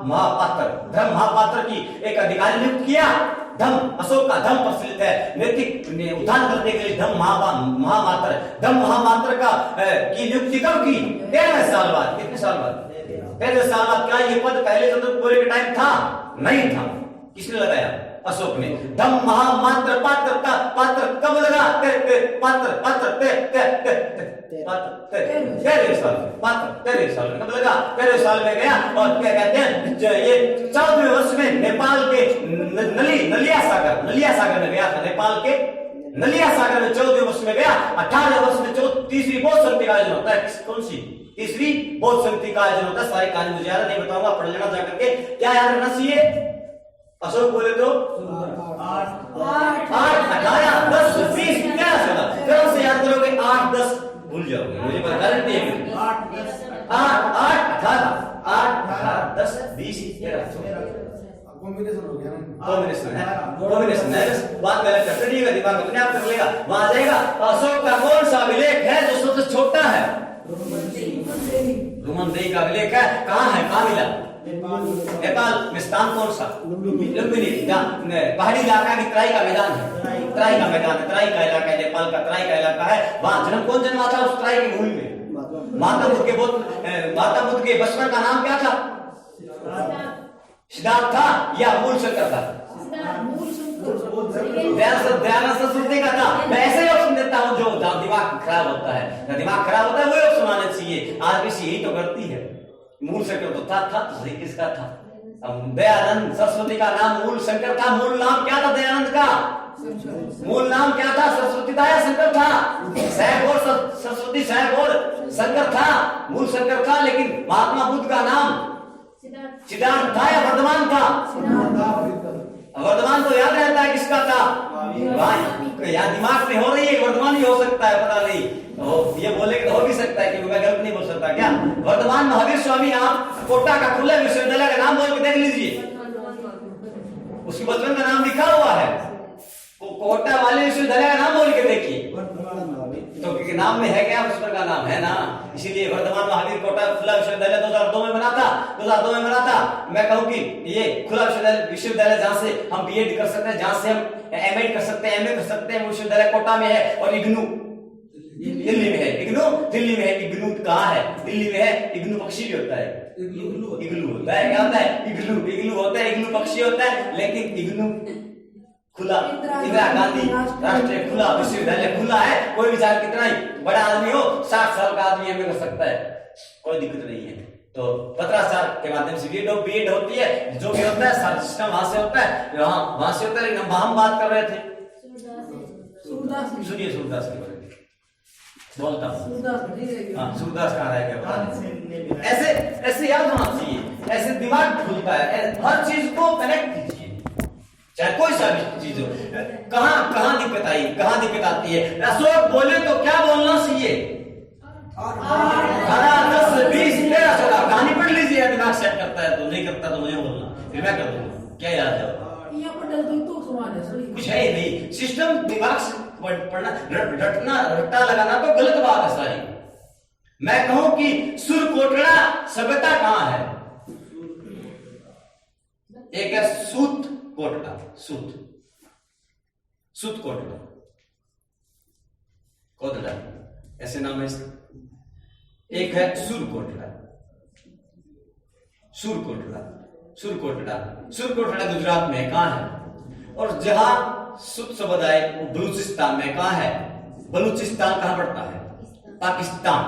महापात्र की एक अधिकारी नियुक्त किया। अशोक का धर्म प्रचलित है, नैतिक उत्थान करने के लिए धर्म महामात्र का की नियुक्ति कब की? 13वें साल बाद। कितने साल बाद? 13वें साल बाद। क्या ये पद पहले चंद्रगुप्त के टाइम था? नहीं था। किसने लगाया? अशोक ने। धम्म महामात्र पात्र कब लगा? 13वें साल में कब लगा? 13वें साल में गया। और क्या कहते हैं, ये 14वें वर्ष में नेपाल के नलिया सागर में गया था। नेपाल के नलिया सागर में 14वें वर्ष में गया। 18वें वर्ष में तीसरी बौद्ध संधि का आयोजन होता है। कौन सी? तीसरी बौद्ध संधि का आयोजन होता है। सारी कहानी मुझे याद नहीं बताऊंगा, पढ़ लेना जाकर के। क्या याद रखना चाहिए? अशोक बोले तो 8, 18, 10, 20, 13 से याद करोगे। 8, 10 भूल जाओगे, मुझे पता गारंटी है। 8, 18, 10, 20, 13
कॉम्बिनेशन हो गया ना।
कॉम्बिनेशन है। बात गलत करते नहीं, दिमाग अपने आप कर लेगा। वहां जाएगा। अशोक का कौन सा अभिलेख है जो सबसे छोटा है? रुमनदई का अभिलेख है। कहाँ है? कहाँ मिला? नेपाल में। स्थान कौन सा? लुम्बिनी। पहाड़ी इलाका की तराई का मैदान है। तराई का इलाका है। नेपाल का तराई का इलाका है। वहां कौन जन्मा था उस तराई की भूमि में? माता बुद्ध के बचपन का नाम क्या था? सिद्धार्थ था या मूल शंकर था? दयानंद सरस्वती का था। मैं ऐसे ही ऑप्शन देता हूँ जो दिमाग खराब होता है। दिमाग खराब होता है वही ऑप्शन आना चाहिए। आरबीसी यही तो करती है। मूल शंकर तो था तो सही किसका था? दयानंद सरस्वती का नाम मूल शंकर था। मूल नाम क्या था दयानंद का? मूल नाम क्या था? सरस्वती था या शंकर था? सरस्वती शंकर था, मूल शंकर था। लेकिन महात्मा बुद्ध का नाम सिद्धार्थ था या वर्धमान था? वर्धमान तो याद रहता है किसका था? यहाँ दिमाग में हो रही है, वर्धमान ही हो सकता है, पता नहीं। ये बोलेंगे तो हो भी सकता है, क्योंकि मैं गलत नहीं बोल सकता क्या? वर्धमान महावीर स्वामी, आप कोटा का खुला विश्वविद्यालय का नाम बोल के देख लीजिए, उसके बचपन का नाम लिखा हुआ है। कोटा वाले विश्वविद्यालय का नाम बोल के देखिए, तो क्योंकि नाम में है क्या? बचपन का नाम है ना, इसीलिए वर्धमान महावीर कोटा खुला विश्वविद्यालय 2002 में बना था। मैं कहूँ कि ये खुला विश्वविद्यालय जहाँ से हम बीएड कर सकते हैं, जहाँ से हम एमएड कर सकते हैं, एमए कर सकते हैं, विश्वविद्यालय कोटा में है। और इग्नू दिल्ली में है। इग्नू कहाँ है? दिल्ली में है। इग्नू पक्षी भी होता है। इग्लू होता है। क्या होता है? इग्लू होता है। इग्लू पक्षी होता है, लेकिन इग्नू खुला, इंदिरा गांधी राष्ट्रीय खुला विश्वविद्यालय खुला है। कोई भी चाहे कितना ही बड़ा आदमी हो, 60 साल का आदमी एमए कर सकता है, कोई दिक्कत नहीं है। तो 15 साल के माध्यम से बीएड होती है, जो भी होता है सिस्टम वहां से होता है, वहां से होता है। लेकिन हम बात कर रहे थे सूरदास के बारे में, बोलता हूँ सूरदास कहाँ रह गया? ऐसे याद होना चाहिए, ऐसे दिमाग खुलता है। हर चीज को कनेक्ट कीजिए, चाहे कोई सा भी चीज हो। कहाँ दिक्कत आती है? अशोक बोले तो क्या बोलना चाहिए? 18, 10, 20, 13, 14 कहानी पढ़ लीजिए, दिमाग सेट करता है तो, नहीं करता तो मुझे बोलना, फिर मैं कर दूंगा। क्या याद है?
यहाँ पर डल तो समान है सर।
कुछ है ही नहीं। सिस्टम दिमाग से पढ़ना, रटना, रट्टा लगाना तो गलत बात है सारी। मैं कहूं कि सुर कोटड़ा सभ्यता कहां है? एक है सूत कोटड़ा, सूत कोटड़ा, कोटड़ा ऐसे नाम है इसका। एक है सुर कोटड़ा, गुजरात में कहां है? और जहां सुत समुदाय बलूचिस्तान में कहां है? बलूचिस्तान कहां पड़ता है? पाकिस्तान।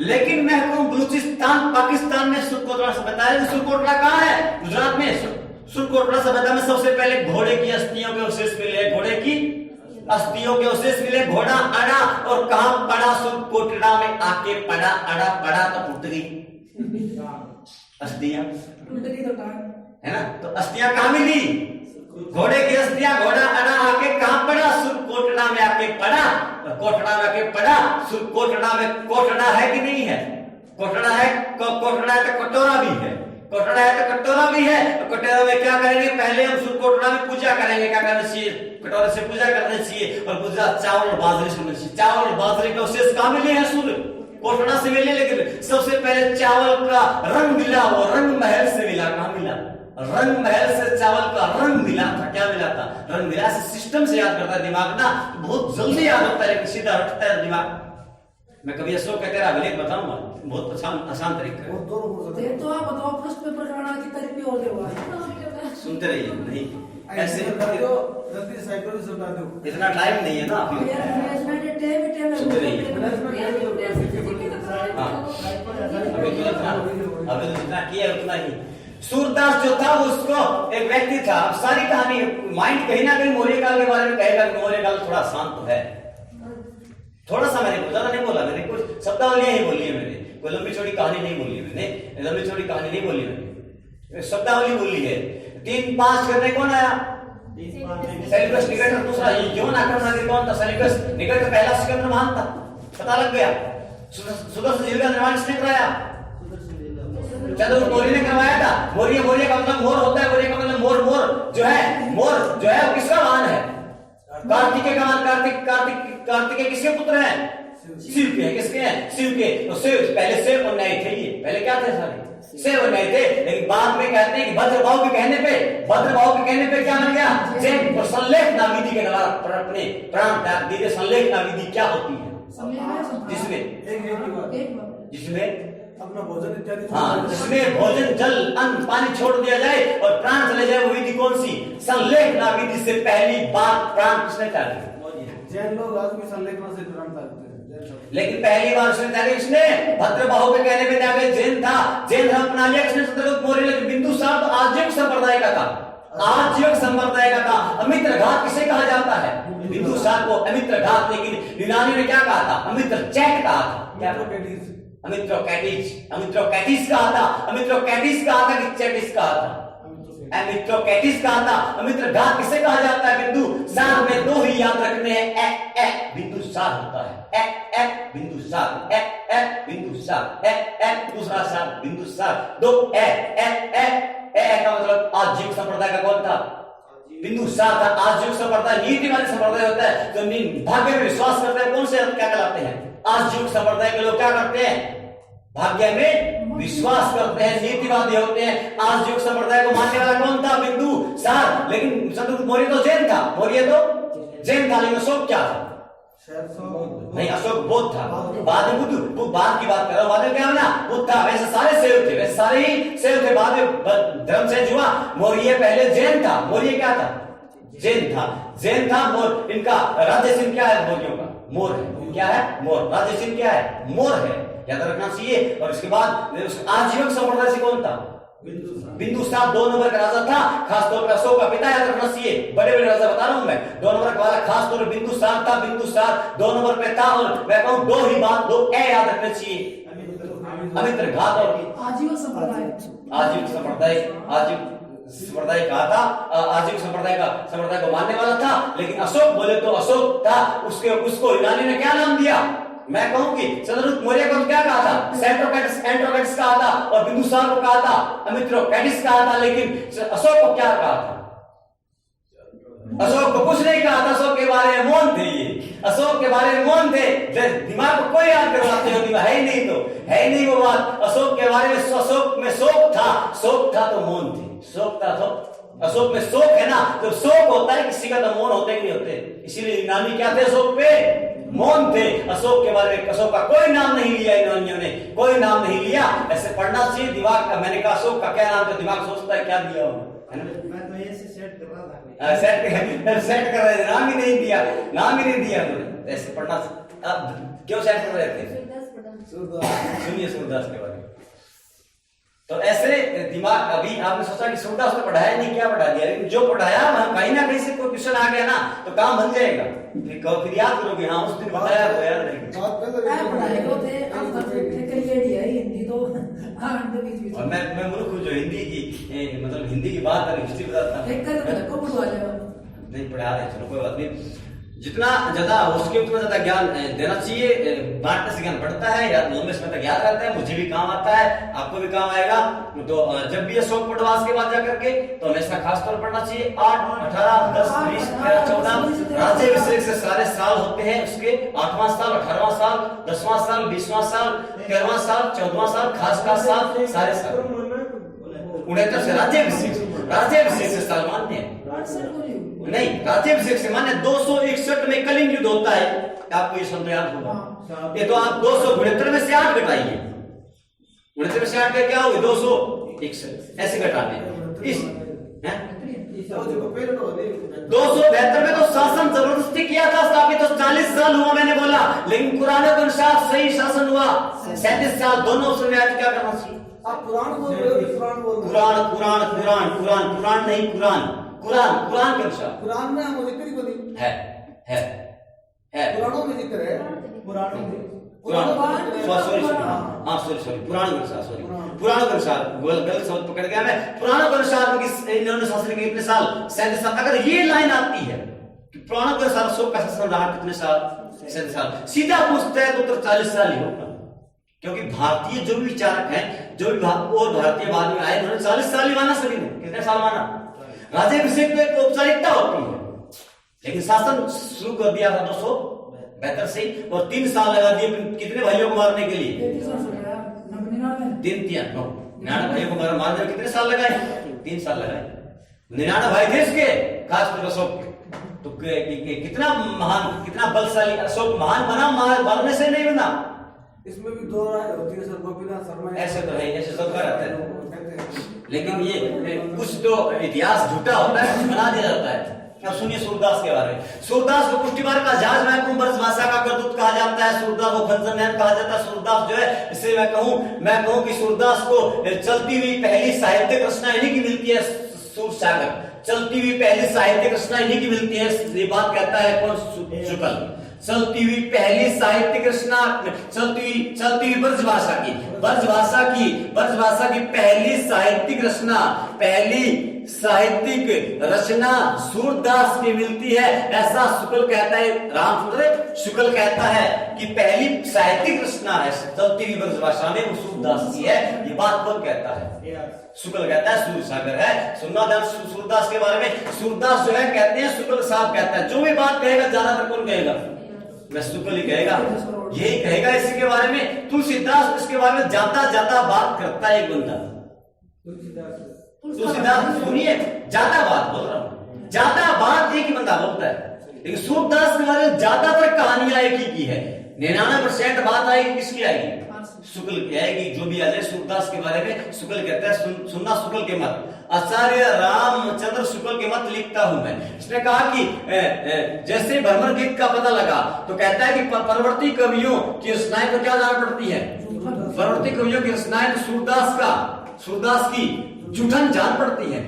लेकिन मैं कहूं बलूचिस्तान पाकिस्तान में सुर कोटड़ा सभ्यता है। सुर कोटड़ा कहां है? गुजरात में। सुर कोटड़ा सभ्यता में सबसे पहले घोड़े की अस्थियों के अवशेष मिले, घोड़े की अस्थियों के अवशेष मिले। घोड़ा अड़ा, और कहां पड़ा? सुर कोटड़ा में आके पड़ा। अड़ा पड़ा तो टूट गई अस्थियां, है ना? तो अस्थियां कहां मिली? घोड़े की अस्थियां, घोड़ा अड़ा आके कहां पड़ा? सुर कोटड़ा में आके पड़ा। कोटड़ा में आके पड़ा। सुर कोटड़ा में कोटड़ा है कि नहीं है? कोटड़ा है, कोटड़ा है तो कटोरा भी है, कोटड़ा है तो कटोरा भी है। तो कटोरा में क्या करेंगे? पहले हम सुर कोटड़ा में पूजा करेंगे। क्या करना चाहिए? कटोरे से पूजा करनी चाहिए। और पूजा चावल और बाजरे से होनी चाहिए। चावल और बाजरे के अवशेष कहां मिले हैं? सुर कोटड़ा से मिले। लेकिन सबसे पहले चावल का रंग मिला, वो रंग महल से मिला। कहां मिला? रंग महल से चावल का रंग मिला था। क्या मिला था? रंग मिला। सिस्टम से याद करता है दिमाग ना, तो बहुत जल्दी याद होता है, लेकिन सीधा रटता है दिमाग। मैं कभी अशोक का तेरा अभिलेख बताऊंगा, बहुत आसान तरीका है।
तो आप बताओ फर्स्ट पेपर कराना की तारीख पे और देगा।
सुनते रहिए। नहीं ऐसे
जल्दी साइकिल से बता दो,
इतना टाइम नहीं है ना अभी। सुनते रहिए। हाँ, अभी तो जितना किया उतना ही। सूरदास जो था उसको एक व्यक्ति था। अब सारी कहानी माइंड कहीं ना कहीं मौर्य काल के बारे में कहेगा कि मौर्य काल थोड़ा शांत तो है। थोड़ा सा मैंने ज्यादा नहीं बोला, मैंने कुछ शब्दावलियां ही बोली है। मैंने कोई लंबी चौड़ी कहानी नहीं बोली है। मैंने लंबी चौड़ी कहानी नहीं बोली, मैंने शब्दावली बोली है। 3-5 करने कौन आया? सेल्यूकस निकेटर दूसरा। यौन आक्रमण कौन था? सेल्यूकस निकेटर पहला सिकंदर महान था, पता लग गया। सुदर्शन झील का निर्माण किसने कराया? चंद्रगुप्त मौर्य ने करवाया था। मौर्य का मतलब मोर होता है। मौर्य का मतलब मोर जो है वो किसका वाहन है? कार्तिकेय का वाहन। कार्तिकेय किसके पुत्र हैं? शिव के। किसके हैं? शिव के। तो शिव पहले सेव और न्याय थे। ये पहले क्या थे? सारे सेव और न्याय थे। लेकिन बाद में कहते हैं कि भद्रभाव के कहने पे क्या बन गया? जैन और संलेख नाविधि के द्वारा अपने प्राण त्याग दिए। संलेख नाविधि क्या होती है? जिसमें
अपना भोजन इत्यादि,
हाँ, जिसमें भोजन, जल, अन्न, पानी छोड़ दिया जाए और प्राण चले जाए, वो विधि कौन सी? संलेखना विधि से पहली बार प्राण किसने त्यागे?
जैन लोग आज भी संलेखना से प्राण त्यागते हैं।
लेकिन पहली बार उसने त्यागे किसने? भद्रबाहु के कहने पे त्यागे। जैन था, जैन धर्म अपना लिया किसने? चंद्रगुप्त मौर्य। लेकिन बिंदुसार तो आजीविक संप्रदाय का था। आजीविक संप्रदाय का था। अमित्र घात किसे कहा जाता है? बिंदुसार को अमित्र घात। लेकिन यूनानी ने क्या कहा था? अमित्र चैट कहा था। क्या? अमित्रोकैटिस कहा था। अमित्रोकैटिस कहा था कि चैटिस कहा था? अमित्रोकैटिस कहा था। अमित्र घात किसे कहा जाता है? बिंदु सार में दो ही याद रखने हैं। ए बिंदु सार होता है। ए बिंदु सार, ए बिंदु सार, ए दूसरा सार बिंदु सार। दो ए का मतलब आजीविक संप्रदाय का कौन था? बिंदु सार था। आजीविक संप्रदाय नीतिवादी संप्रदाय होता है। जो भाग्य में विश्वास करते हैं, कौन से क्या कहलाते हैं? आजीविक संप्रदाय के लोग क्या करते हैं? भाग्य में विश्वास करते हैं, नीतिवादी होते हैं। आजीविक संप्रदाय को मानने वाला कौन था? बिंदु सार। लेकिन चंद्रगुप्त मौर्य तो जैन था। लेकिन अशोक क्या था? नहीं, अशोक बौद्ध था। बाद में बुद्ध बाद की बात कर रहा हूं। बाद में क्या बना? बुद्ध था। वैसे सारे सेव थे, वैसे सारे ही सेव थे। बाद में धर्म चेंज हुआ। मौर्य पहले जैन था। मौर्य क्या था? जैन था। मोर इनका राज्य चिन्ह क्या है? मौर्यों का मोर है। क्या है? मोर। राज्य चिन्ह क्या है? मोर है, याद रखना चाहिए। और इसके बाद आजीविक संप्रदाय से कौन था? बिंदुसार 2 नंबर का राजा था। खासतौर पर अशोक का पिता, याद रखना चाहिए। बड़े राजा बता रहा हूं मैं। 2 नंबर का वाला खासतौर पर बिंदुसार था। बिंदुसार 2 नंबर पे था। और मैं कहूं दो ही बात, 2 ए याद रखना चाहिए। अमित्र घात और
आजीविक संप्रदाय
कहा था। आजीविक संप्रदाय को मानने वाला था। लेकिन अशोक बोले तो अशोक था, उसको यूनानी ने क्या नाम दिया? मैं कहूं कि चंद्रगुप्त मौर्य को क्या कहा था, सेंट्रोकैटिस कहा था, और बिंदुसार को कहा था अमित्रोकैटिस कहा था, लेकिन अशोक को क्या कहा था? अशोक को कुछ नहीं कहा था, अशोक के बारे में मौन थे, ये अशोक के बारे में मौन थे। दिमाग को कोई याद करवाते हो, दिमाग है ही नहीं, तो है ही नहीं वो बात। अशोक के बारे में, अशोक में शोक था तो मौन थे, शोक था तो अशोक में शोक है ना, तो शोक होता है किसी का, तो मौन होते ही नहीं होते। इसीलिए यूनानी क्या थे अशोक पे? मौन थे। अशोक के बारे में, अशोक का कोई नाम नहीं लिया यूनानियों ने, कोई नाम नहीं लिया। ऐसे पढ़ना चाहिए दिमाग का। मैंने कहा अशोक का क्या नाम, तो दिमाग सोचता है क्या दिया है ना,
मैं तो ऐसे सेट कर रहा था,
सेट कर रहे थे, नाम ही नहीं दिया, नाम ही नहीं दिया तुमने। ऐसे पढ़ना, अब क्यों सेट कर रहे थे? सुनिए सूरदास के बारे में। तो ऐसे दिमाग, अभी आपने सोचा कि सूरदास को पढ़ाया नहीं, क्या पढ़ा दिया, लेकिन जो पढ़ाया कहीं ना कहीं से कोई क्वेश्चन आ गया ना, तो काम बन जाएगा। फिर याद करोगे, हाँ उस दिन बताया तो याद रहेगा। और मैं मूर्ख हूँ जो हिंदी की मतलब हिंदी की बात और हिस्ट्री बताता नहीं, पढ़ा रहे, चलो कोई बात नहीं। जितना ज्यादा हो सके उतना ज्यादा ज्ञान देना चाहिए। बांटने से ज्ञान बढ़ता है, या नॉलेज में तक याद रहता है। मुझे भी काम आता है, आपको भी काम आएगा। तो जब भी अशोक पटवास के बाद जाकर के, तो हमेशा खास तौर पढ़ना चाहिए। 8, 18, 10, 20, 13, 14 राज्याभिषेक से सारे साल होते हैं उसके। 8वां साल, 18वां साल, 10वां साल, 20वां साल, 13वां साल, 14वां साल, खास साल, सारे साल 69 से राज्याभिषेक से साल मान्य है। नहीं, राज्याभिषेक से मान्य 261 में कलिंग युद्ध होता है, आपको ये शब्द याद होगा। ये तो आप 269 में से 8 घटाइए, 69 में से 8 क्या हो गए? 261, ऐसे घटाते हैं। इस 272 में तो शासन जबरदस्ती किया था स्थापित, तो 40 साल हुआ मैंने बोला, लेकिन कुरान के अनुसार सही शासन हुआ 37 साल। दोनों ऑप्शन में आज क्या करना चाहिए?
आप पुराण बोल रहे हो, पुराण बोल रहे हो?
कुरान नहीं, कुरान के अनुसार।
कुरान में हम जिक्र ही बनी
है
पुराणों में जिक्र है, पुराणों में
पुराण सॉरी पुराण के अनुसार, पुराण के अनुसार गलत शब्द पकड़ गया मैं। पुराणों के अनुसार इन्होंने शासन किए कितने साल? 37 साल। अगर ये लाइन आती है कि पुराणों के अनुसार अशोक का शासन रहा कितने साल? 37 साल। सीधा पूछता है तो 40 साल ही होगा, क्योंकि भारतीय जो भी विचारक हैं, जो भी और भारतीय बाद में आए, उन्होंने 40 साल ही माना। सभी ने कितने साल माना? राज्याभिषेक तो एक औपचारिकता होती है, लेकिन शासन शुरू कर दिया था 272 से, और 3 साल लगा दिए कितने भाइयों को मारने के लिए? 99 भाइयों को मारने में कितने साल लगाए? 3 साल लगाए। 99 भाई थे इसके, खासकर अशोक के। तो कितना महान, कितना बलशाली अशोक महान बना, मारने से नहीं बना।
इसमें भी 2 राय होती है सर, गोपीनाथ शर्मा
ऐसे तो है, ऐसे सब रहता है, लेकिन ये कुछ तो इतिहास झूठा होता है, कुछ बना दिया जाता है। अब सुनिए सूरदास के बारे में। सूरदास को पुष्टिमार का जहाज महकूम ब्रज भाषा का करतूत कहा जाता है। सूरदास को खंजरनयन कहा जाता है। सूरदास जो है, इससे मैं कहूं कि सूरदास को चलती हुई पहली साहित्यिक रचना इन्हीं की मिलती है, सूरसागर। चलती हुई पहली साहित्यिक रचना इन्हीं की मिलती है, ये बात कहता है कौन? शुक्ल। चलती हुई पहली साहित्यिक रचना, चलती हुई ब्रज भाषा की पहली साहित्यिक रचना सूरदास की मिलती है, ऐसा शुक्ल कहता है। रामचंद्र शुक्ल कहता है कि पहली साहित्यिक रचना है चलती हुई ब्रज भाषा में, वो सूरदास की है। ये बात कौन कहता है? शुक्ल कहता है, सूरसागर है। सुनना ध्यान सूरदास के बारे में। सूरदास जो है कहते हैं, शुक्ल साहब कहता है, जो भी बात कहेगा ज्यादातर कौन कहेगा? मैं शुक्ल ही कहेगा, यही कहेगा इसी के बारे में। तुलसीदास इसके बारे में ज्यादा बात करता है। एक बंदा तुलसीदास, सुनिए, ज्यादा बात बोल रहा हूं, ज्यादा बात एक ही बंदा बोलता है, लेकिन सूरदास के बारे में ज्यादातर कहानियां एक ही की है। 99% बात आएगी किसकी आएगी? शुक्ल की आएगी। जो भी आ जाए सूरदास के बारे में, शुक्ल कहता है, सुनना शुक्ल के मत। आचार्य रामचंद्र शुक्ल के मत लिखता हूं मैं। इसने कहा कि जैसे भ्रमर गीत का पता लगा, तो कहता है कि परवर्ती कवियों की रचनाएं तो क्या जान पड़ती है? परवर्ती कवियों की रचनाएं तो सूरदास की जूठन जान पड़ती है।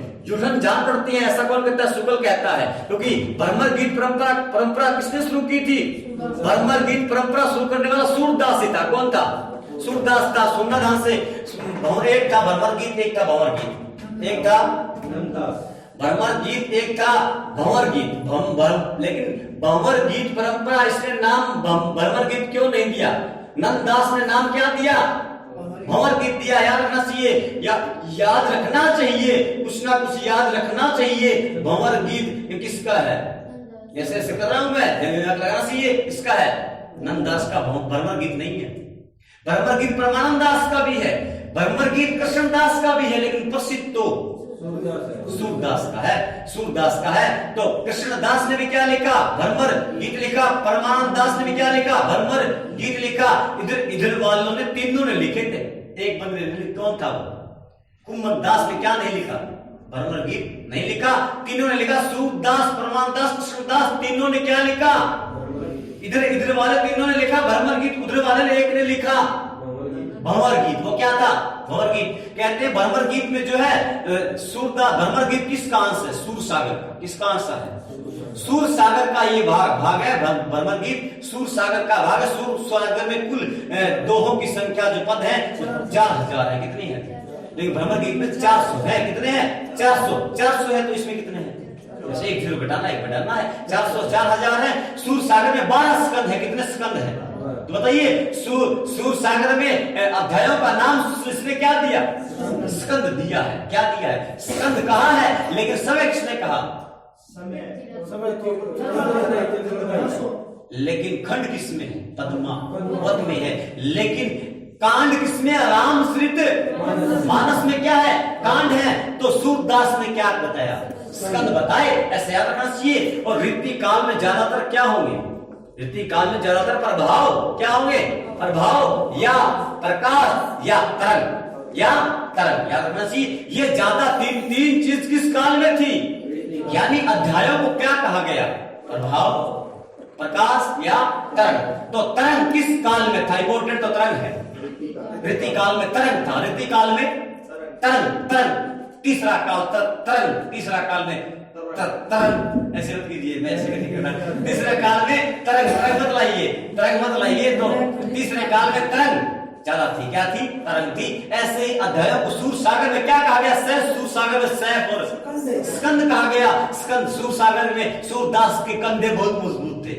ऐसा कौन कहता है? शुक्ल कहता है, क्योंकि भ्रमर गीत परंपरा किसने शुरू की थी? भ्रमर गीत परंपरा शुरू करने वाला सूरदास ही था। कौन था? सूरदास था। सुनना ध्यान से, एक था भ्रमर गीत, एक था भंवर गीत, एक था भ्रमर गीत एक था भंवर गीत, लेकिन भंवर गीत परंपरा इसने नाम भ्रमर गीत क्यों नहीं दिया? नंददास ने नाम क्या दिया? भंवर गीत दिया। याद रखना चाहिए, याद रखना चाहिए, कुछ ना कुछ याद रखना चाहिए। भंवर गीत किसका है? ऐसे ऐसे कर रहा हूं मैं, लगाना चाहिए, इसका है नंददास का, भ्रमर गीत नहीं है। भ्रमर गीत परमानंद दास का भी है, भ्रमर गीत कृष्णदास का भी है, लेकिन प्रसिद्ध तो सूरदास का है, सूरदास का है। तो कृष्णदास ने भी क्या लिखा? भ्रमर गीत लिखा। परमानंद दास ने भी क्या लिखा? भ्रमर गीत लिखा। इधर वालों ने, तीनों ने लिखे थे। एक बंदे कौन था वो? कुंवर दास ने क्या नहीं लिखा? भ्रमर गीत नहीं लिखा। तीनों ने लिखा, सूरदास, परमानंद दास, कृष्णदास, तीनों ने क्या लिखा? इधर वाले तीनों ने लिखा भ्रमर गीत, उधर वाले ने एक ने लिखा भंवर गीत। वो क्या था? भंवर गीत। कहते हैं भ्रमर गीत में जो है सूरदास, भ्रमर गीत किसका अंश है? सूर सागर का। किसका अंश है? सूर सागर का ये भाग है भ्रमर गीत, सूर सागर का भाग है। सूर सागर में कुल दोहों की संख्या जो पद है 4000 है। कितनी है? लेकिन भ्रमर गीत में 400 है। कितने हैं? 400 है। तो इसमें कितने हैं? जैसे एक 0 घटाना, एक बढ़ाना है, 400, 4000 है। सूर सागर में 12 स्कंद है। कितने स्कंद है? तो बताइए, सूर सागर में अध्यायों का नाम इसने क्या दिया? स्कंद दिया है। क्या दिया है? स्कंद कहा है, लेकिन समय किसने कहा? लेकिन खंड किसमें है? पद्मावत में है। लेकिन कांड किसमें? रामचरित मानस में क्या है? कांड है। तो सूरदास ने क्या बताया? स्कंद बताए। ऐसे याद रखना चाहिए। और ऋतु काल में ज्यादातर क्या होंगे? ऋतु काल में ज्यादातर प्रभाव क्या होंगे? प्रभाव या प्रकाश या तरंग, याद रखना चाहिए। ये ज्यादा तीन चीज किस काल में थी? यानी अध्यायों को क्या कहा गया? प्रभाव, प्रकाश या तरंग। तो तरंग किस काल में था? इंपोर्टेंट तो तरंग है। ऋतु काल में तरंग था। ऋतु काल में तरंग। तीसरा काल तरंग। तीसरा काल में तरंग, ऐसे मत कीजिए, मैं ऐसे नहीं करना। तीसरे काल में तरंग मत लाइए। तो तीसरे काल में तरंग ज्यादा थी। क्या थी? तरंग थी। ऐसे ही अध्यायों को सूर सागर में क्या कहा गया? सैफ। सूर सागर में सैफ और स्कंद कहा गया। स्कंद। सूर सागर में सूरदास के कंधे बहुत मजबूत थे।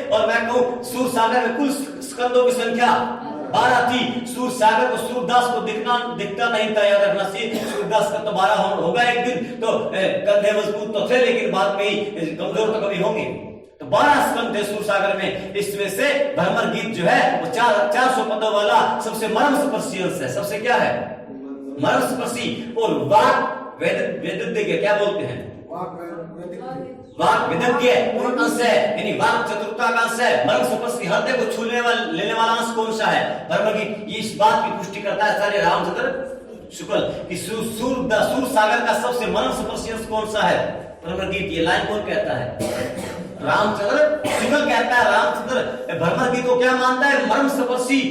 और मैं कहूं सूर सागर में कुल स्कंदों की संख्या 12 थी। सूर सागर को, सूरदास को दिखता नहीं था। याद रखना चाहिए, सूरदास का तो 12 होगा एक दिन। तो कंधे मजबूत तो थे, लेकिन बाद में ही कमजोर तो कभी होंगे। तो 12 स्कंद थे सूर सागर में। इसमें से भ्रमर गीत जो है वो 400 पदों वाला सबसे मर्म स्पर्शी अंश है। सबसे क्या है? मर्म स्पर्शी। और वाक वेदज्ञ क्या बोलते हैं? वाक वेदज्ञ अंश है, यानी वाक चतुर्था का अंश है। मर्म स्पर्शी, हृदय को छू लेने वाला अंश कौन सा है? भ्रमर गीत। ये इस बात की पुष्टि करता है सारे रामचंद्र शुक्ल कि सूर सागर का सबसे मर्म स्पर्शी अंश कौन सा है? भ्रमर गीत। ये लाइन कौन कहता है? रामचंद्र शुक्ल कहता है। रामचंद्र भ्रमर गीत को क्या मानता है? मर्म स्पर्शी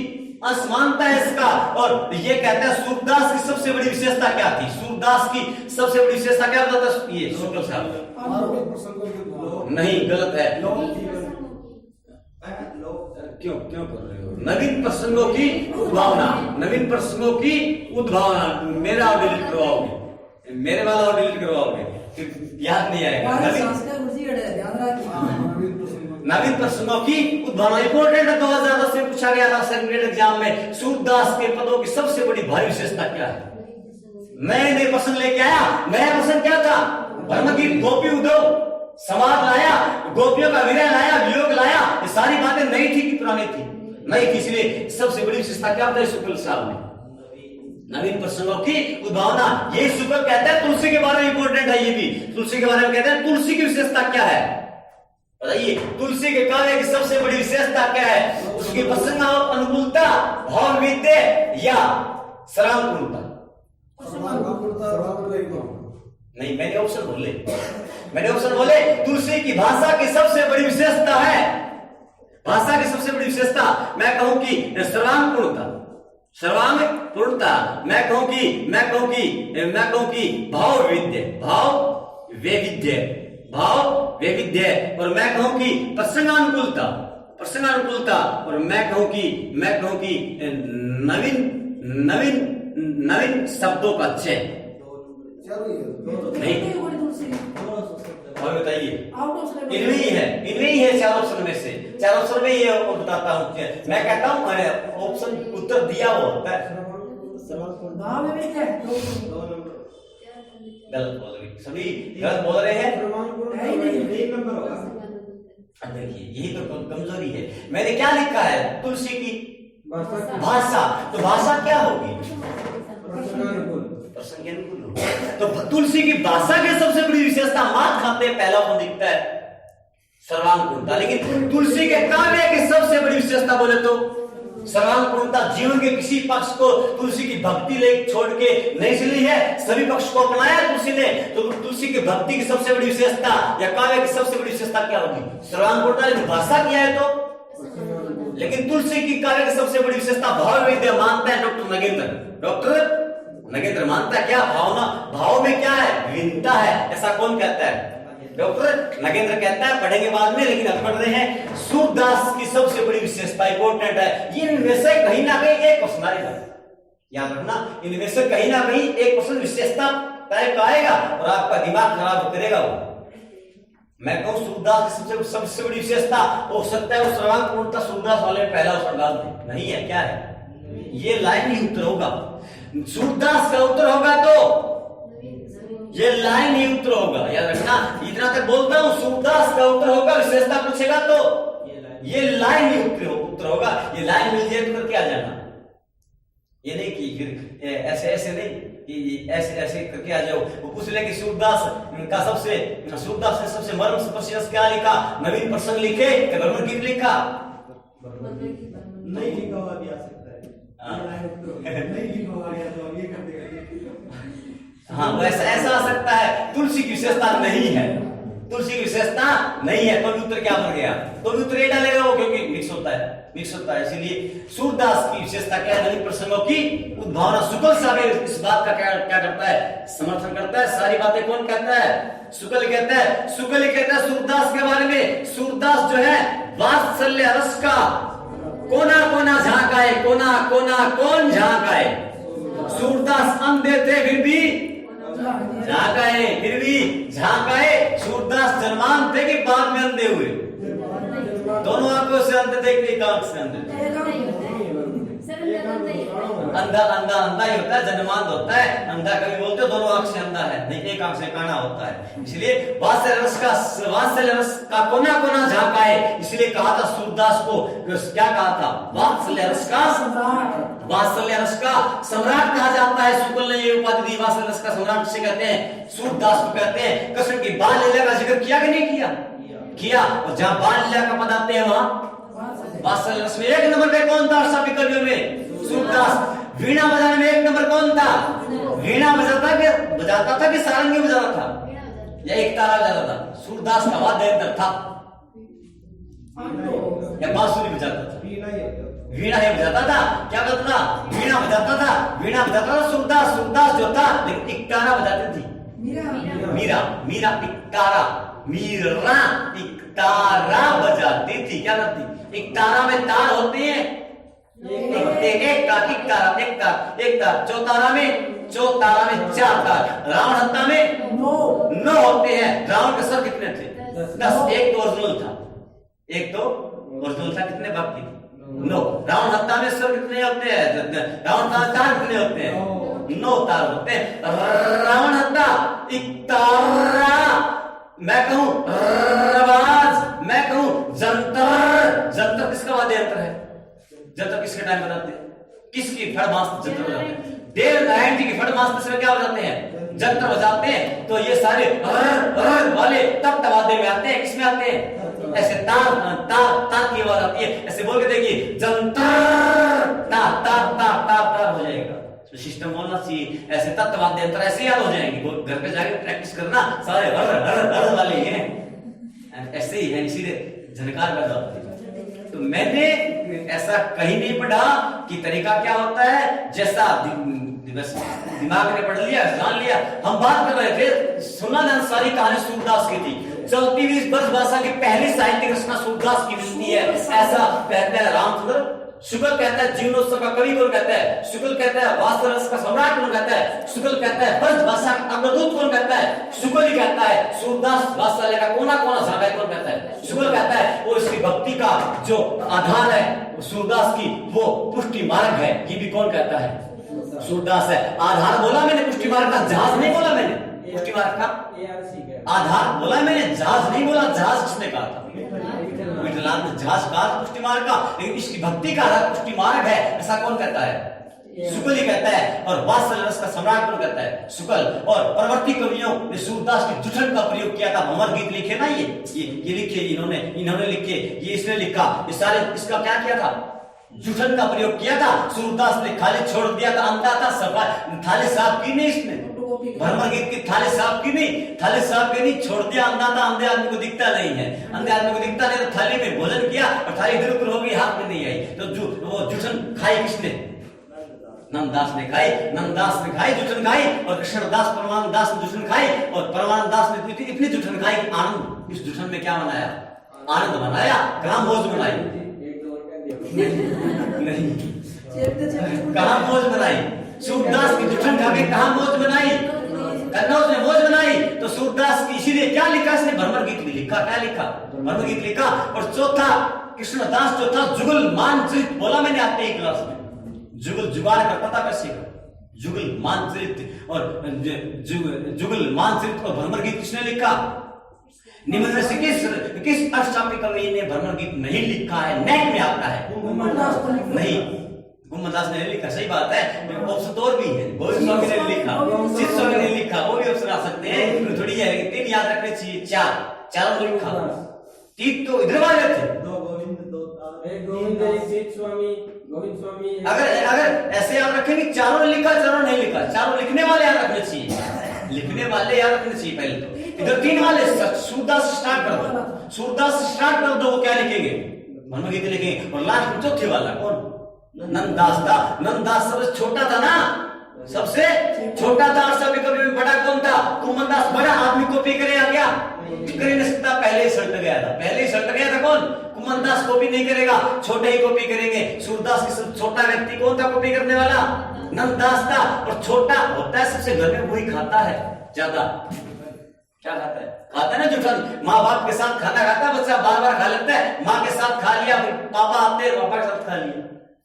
अंश मानता है इसका। और ये कहता है सूरदास की सबसे बड़ी विशेषता क्या थी? सूरदास की सबसे बड़ी विशेषता क्या बताता है? ये शुक्ल साहब नहीं, गलत है। क्यों कर रहे हो? नवीन प्रसंगों की उद्भावना। नवीन प्रसंगों की उद्भावना। मेरा डिलीट करवाओगे, मेरे वाला और डिलीट करवाओगे, याद नहीं आएगा। नवीन प्रसंगों की उद्भावना इंपोर्टेंट है। 2010 में पूछा गया था सेकंड एग्जाम में। सूरदास के पदों की सबसे बड़ी भारी विशेषता क्या है? नए प्रसंग लेके आया। नया प्रसंग क्या था? भ्रमर गीत, गोपी उद्योग, समाज लाया, गोपियों का विरह लाया, वियोग लाया। ये सारी बातें नई थी कि पुरानी थी? नई थी। इसलिए सबसे बड़ी विशेषता क्या बताई शुक्ल साहब ने? नवीन प्रसंगों की उद्भावना। ये शुक्ल कहता है। तुलसी के बारे में इंपोर्टेंट है ये भी। तुलसी के बारे में कहते हैं तुलसी की विशेषता क्या है? बताइए, तुलसी के कार्य की सबसे बड़ी विशेषता क्या है? उसकी प्रसंग अनुकूलता, भाव विद्य या सरानुकूलता? नहीं, मैंने ऑप्शन बोले। तुलसी की भाषा की सबसे बड़ी विशेषता है, भाषा की सबसे बड़ी विशेषता मैं कहूं कि सर्वानुकूलता। मैं कहूं कि भाव वैविध्य। और मैं कहूं कि प्रसंगानुकूलता। और मैं कहूं कि नवीन शब्दों का चयन।
चारों ही है
नहीं।
कितनी बड़ी तुलसी
और बताइए
आउट ऑफ सिलेबस
इनमें ही है चार ऑप्शन में से, चार ऑप्शन में ये बताता हूँ। मैं कहता हूँ ऑप्शन उत्तर दिया हुआ होता है।
भाव में भी क्या है?
गलत बोल रहे, सभी गलत बोल रहे हैं।
है ही नहीं।
एक नंबर होगा।
अब देखिए यही तो कमजोरी है। मैंने क्या लिखा है, तुलसी की भाषा, तो भाषा क्या होगी, प्रसंग के अनुकूल होगी। तो तुलसी की भाषा की सबसे बड़ी विशेषता मात खाते हैं, पहला ऑप्शन दिखता है सर्वांगपूर्णता। लेकिन तुलसी के काव्य की सबसे बड़ी विशेषता बोले तो सर्वांगपूर्णता। जीवन के किसी पक्ष को तुलसी की भक्ति ले छोड़ के नहीं चली है, सभी पक्ष को अपनाया तुलसी ने। तो तुलसी की भक्ति की सबसे बड़ी विशेषता या काव्य की सबसे बड़ी विशेषता क्या होगी, सर्वांगपूर्णता। लेकिन भाषा किया है तो, लेकिन तुलसी की काव्य की सबसे बड़ी विशेषता भाव विद्या मानता है डॉक्टर नगेंद्र। डॉक्टर नगेंद्र मानता है क्या, भावना, भाव में क्या है, विभिन्नता है। ऐसा कौन कहता है, डॉक्टर नगेंद्र कहता है। पढ़ेंगे बाद में, लेकिन अब पढ़ रहे हैं सूरदास की सबसे बड़ी विशेषता इंपोर्टेंट है। ये इनमें से कहीं ना कहीं एक क्वेश्चन आएगा, याद रखना। इनमें से कहीं ना कहीं एक क्वेश्चन विशेषता तय आएगा और आपका दिमाग खराब करेगा वो। मैं कहूं सूरदास की सबसे बड़ी विशेषता हो सकता है वो सर्वांगपूर्णता सूरदास वाले पहला उत्तर डाल दे, नहीं है, क्या है, ये लाइन ही उत्तर होगा। सूरदास का उत्तर होगा तो ये लाइन ही उत्तर होगा, याद रखना। इतना तक बोलता हूं, सूरदास का उत्तर होगा, विशेषता पूछेगा तो ये लाइन ही उत्तर होगा। ये लाइन मिल जाए तो करके आ जाना, ये नहीं कि फिर ऐसे ऐसे नहीं कि ऐसे ऐसे करके आ जाओ। वो पूछ ले कि सूरदास ने सबसे मर्म स्पर्शी क्या लिखा, नवीन प्रसंग लिखे या भ्रमर गीत लिखा,
नहीं लिखा हुआ भी आ सकता है, नहीं लिखा हुआ है तो ये कर देगा।
हाँ वैसा ऐसा आ सकता है। तुलसी की विशेषता नहीं है, तुलसी की विशेषता नहीं है, तो उत्तर क्या बन गया, तो उत्तर ये डालेगा वो, क्योंकि मिक्स होता है। इसीलिए सूरदास की विशेषता क्या है, नवीन प्रसंगों की उद्भावना। शुक्ल सागर इस बात का क्या करता है, समर्थन करता है। सारी बातें कौन कहता है, शुक्ल कहता है। शुक्ल कहता है सूरदास के बारे में, सूरदास जो है वात्सल्य रस का कोना कोना झांकाए, कोना कोना कौन झांकाए। सूरदास अंधे थे फिर भी झांकाए, सूरदास जन्मान थे कि बाद में अंधे हुए, दोनों आंखों से अंधे थे कि एक आंख से अंधे थे। अंधा ही होता है, जन्मांध होता है। अंधा कभी बोलते हो दोनों आंख से अंधा है, नहीं, एक आंख से काना होता है। इसलिए वात्सल्य रस का कोना कोना झांकाए, इसलिए कहा था सूरदास को, क्या कहा था, वात्सल्य रस का सम्राट कहा जाता है। शुक्ल ने ये उपाधि दी, वात्सल्य रस का सम्राट से कहते हैं, सूरदास को कहते हैं। कृष्ण की बाल लीला का जिक्र किया कि नहीं किया, और जहां बाल लीला का पद आते हैं वहां वात्सल्य रस में एक नंबर पे कौन था सभी कवियों में, सूरदास। वीणा बजाने में एक नंबर कौन था, वीणा बजाता था कि सारंगी बजाता था, या एक तारा बजाता था। सूरदास का वाद्य यंत्र था या बांसुरी बजाता था, वीणा ही बजाता था। क्या बजाता था, वीणा बजाता था सूरदास जो था। लेकिन एक तारा बजाती थी मीरा, एक तारा बजाती थी। क्या करती, एक तारा में तार होते हैं, एक तार। चौतारा में 4 तार। रावण हत्या में 9 होते हैं। रावण के सर कितने थे, 10। एक तो ओरिजिनल था, कितने बाकी 9। रावण हत्या में सर कितने होते हैं, रावण का तार कितने होते हैं, 9 तार होते हैं। रावण हत्या एक तारा, मैं कहूं रवाज, मैं कहूं जंतर किसका वाद्य यंत्र है, जंतर किसके टाइम बजाते हैं, किसकी फड़मास्त्र जंतर बजाते हैं, देव नारायण जी की फड़मास्त्र से क्या बजाते हैं, जंतर बजाते हैं। तो ये सारे वाले तब वाद्य में आते हैं, किसमें आते हैं, ऐसे तार की आवाज आती है। ऐसे बोल के देखिए, जंतर तार हो जाएगा। सिस्टम बोलना चाहिए, ऐसे तत्व वाद्य यंत्र ऐसे याद हो जाएंगे। घर पे जाके प्रैक्टिस करना, सारे हर वाले हैं, ऐसे ही है, इसीलिए झनकार पैदा होती है। तो मैंने ऐसा कहीं नहीं पढ़ा कि तरीका क्या होता है, जैसा दिमाग ने पढ़ लिया, जान लिया। हम बात कर रहे थे, सुना ना, सारी कहानी सूरदास की थी। चलती हुई ब्रज भाषा की पहली साहित्यिक रचना सूरदास की मिलती है, ऐसा कहते हैं रामचंद्र शुक्ल कहता है जीवनोत्सव का कवि कौन कहता है? शुक्ल कहता है वास्तव रस का सम्राट कौन कहता है? शुक्ल कहता है ब्रज भाषा का अग्रदूत कौन कहता है? शुक्ल ही कहता है सूरदास वात्सल्य का कोना कोना झांका कौन कहता है? शुक्ल कहता है वो इसकी भक्ति का जो आधार है सूरदास की वो पुष्टि मार्ग है। ये भी कौन कहता है? सूरदास है। आधार बोला मैंने, पुष्टि मार्ग का जहाज नहीं बोला मैंने, पुष्टि मार्ग का आधार बोला मैंने, जहाज नहीं बोला। जहाज किसने कहा था? विठलाल ने जहाज कहा पुष्टि मार्ग का, लेकिन इसकी भक्ति का आधार पुष्टि मार्ग है ऐसा कौन कहता है? शुक्ल ही कहता है। और वात्सल्य रस का सम्राट कौन कहता है? शुक्ल। और परवर्ती कवियों ने सूरदास के जुठन का प्रयोग किया था। भंवर गीत लिखे ना, ये लिखे इन्होंने लिखे, ये इसने लिखा, ये सारे इसका क्या किया था? जुठन का प्रयोग किया था। सूरदास ने खाली छोड़ दिया था, अंधा था, सफा थाली साफ की नहीं इसने, भ्रमर गीत की थाली साफ की नहीं, थाली साफ की नहीं, छोड़ दिया, अंधा था, अंधे आदमी को दिखता नहीं है, अंधे आदमी को दिखता नहीं तो थाली में भोजन किया और थाली इधर उधर हो गई, हाथ में नहीं आई, तो वो जुठन खाई किसने? नंददास ने खाई, नंददास ने खाई, जुठन खाई। और कृष्णदास परमानंद दास ने जुठन खाई, और परमानंद दास ने इतनी जुठन खाई कि आनंद, इस जुठन में क्या मनाया? आनंद मनाया, कहां मौज बनाई? नहीं, कहां मौज बनाई? सूरदास की जुठन खा के कहां मौज बनाई? कन्नौज में मौज बनाई। तो सूरदास की इसीलिए क्या लिखा इसने? भ्रमर गीत भी लिखा। क्या लिखा? भ्रमर गीत लिखा। और चौथा कृष्णदास जो था जुगल मानचित, बोला मैंने आते ही क्लास में, जुगल जुगाड़ करता था कैसे? जुगल मानचित और जुगल मानचित और भ्रमर गीत किसने लिखा? निम्न में से किस अष्टचापी कवि ने भ्रमर गीत नहीं लिखा है? नेट में आता है नहीं, गुम्मदास ने लिखा, सही बात है। ऑप्शन तो और भी है, गोविंद स्वामी ने लिखा, सिद्ध स्वामी ने लिखा, वो भी ऑप्शन आ सकते हैं, थोड़ी है, तीन याद रखने चाहिए, चार लिखा, तीन तो इधर वाले थे,
गोविंद सिद्ध स्वामी, गोविंद स्वामी।
अगर ऐसे याद रखेंगे चारों ने लिखा, चारों नहीं लिखा, चारों लिखने वाले याद रखने चाहिए, लिखने वाले याद रखने चाहिए। पहले तो इधर तीन वाले, सूरदास स्टार्ट कर दो, सूरदास स्टार्ट कर दो, वो क्या लिखेंगे? भ्रमर गीत लिखेंगे। और लास्ट में चौथे वाला कौन? नंददास था। नंददास सबसे छोटा था ना, सबसे छोटा था। और सभी कभी में बड़ा कौन था? कुमनदास। बड़ा आदमी कॉपी करे आ गया? कर नहीं सकता, पहले ही सल्ट गया था, पहले ही सल्ट गया था। कौन? कुमनदास कॉपी नहीं करेगा, छोटे ही कॉपी करेंगे। सूरदास की सबसे छोटा व्यक्ति कौन था कॉपी करने वाला? नंददास था। और छोटा होता है सबसे, घर में वही खाता है ज्यादा। क्या खाता है? खाता है ना जुठन। माँ बाप के साथ खाना खाता है बच्चा, बार बार खा लेता है, माँ के साथ खा लिया, फिर पापा आते हैं, पापा के साथ खा लिया,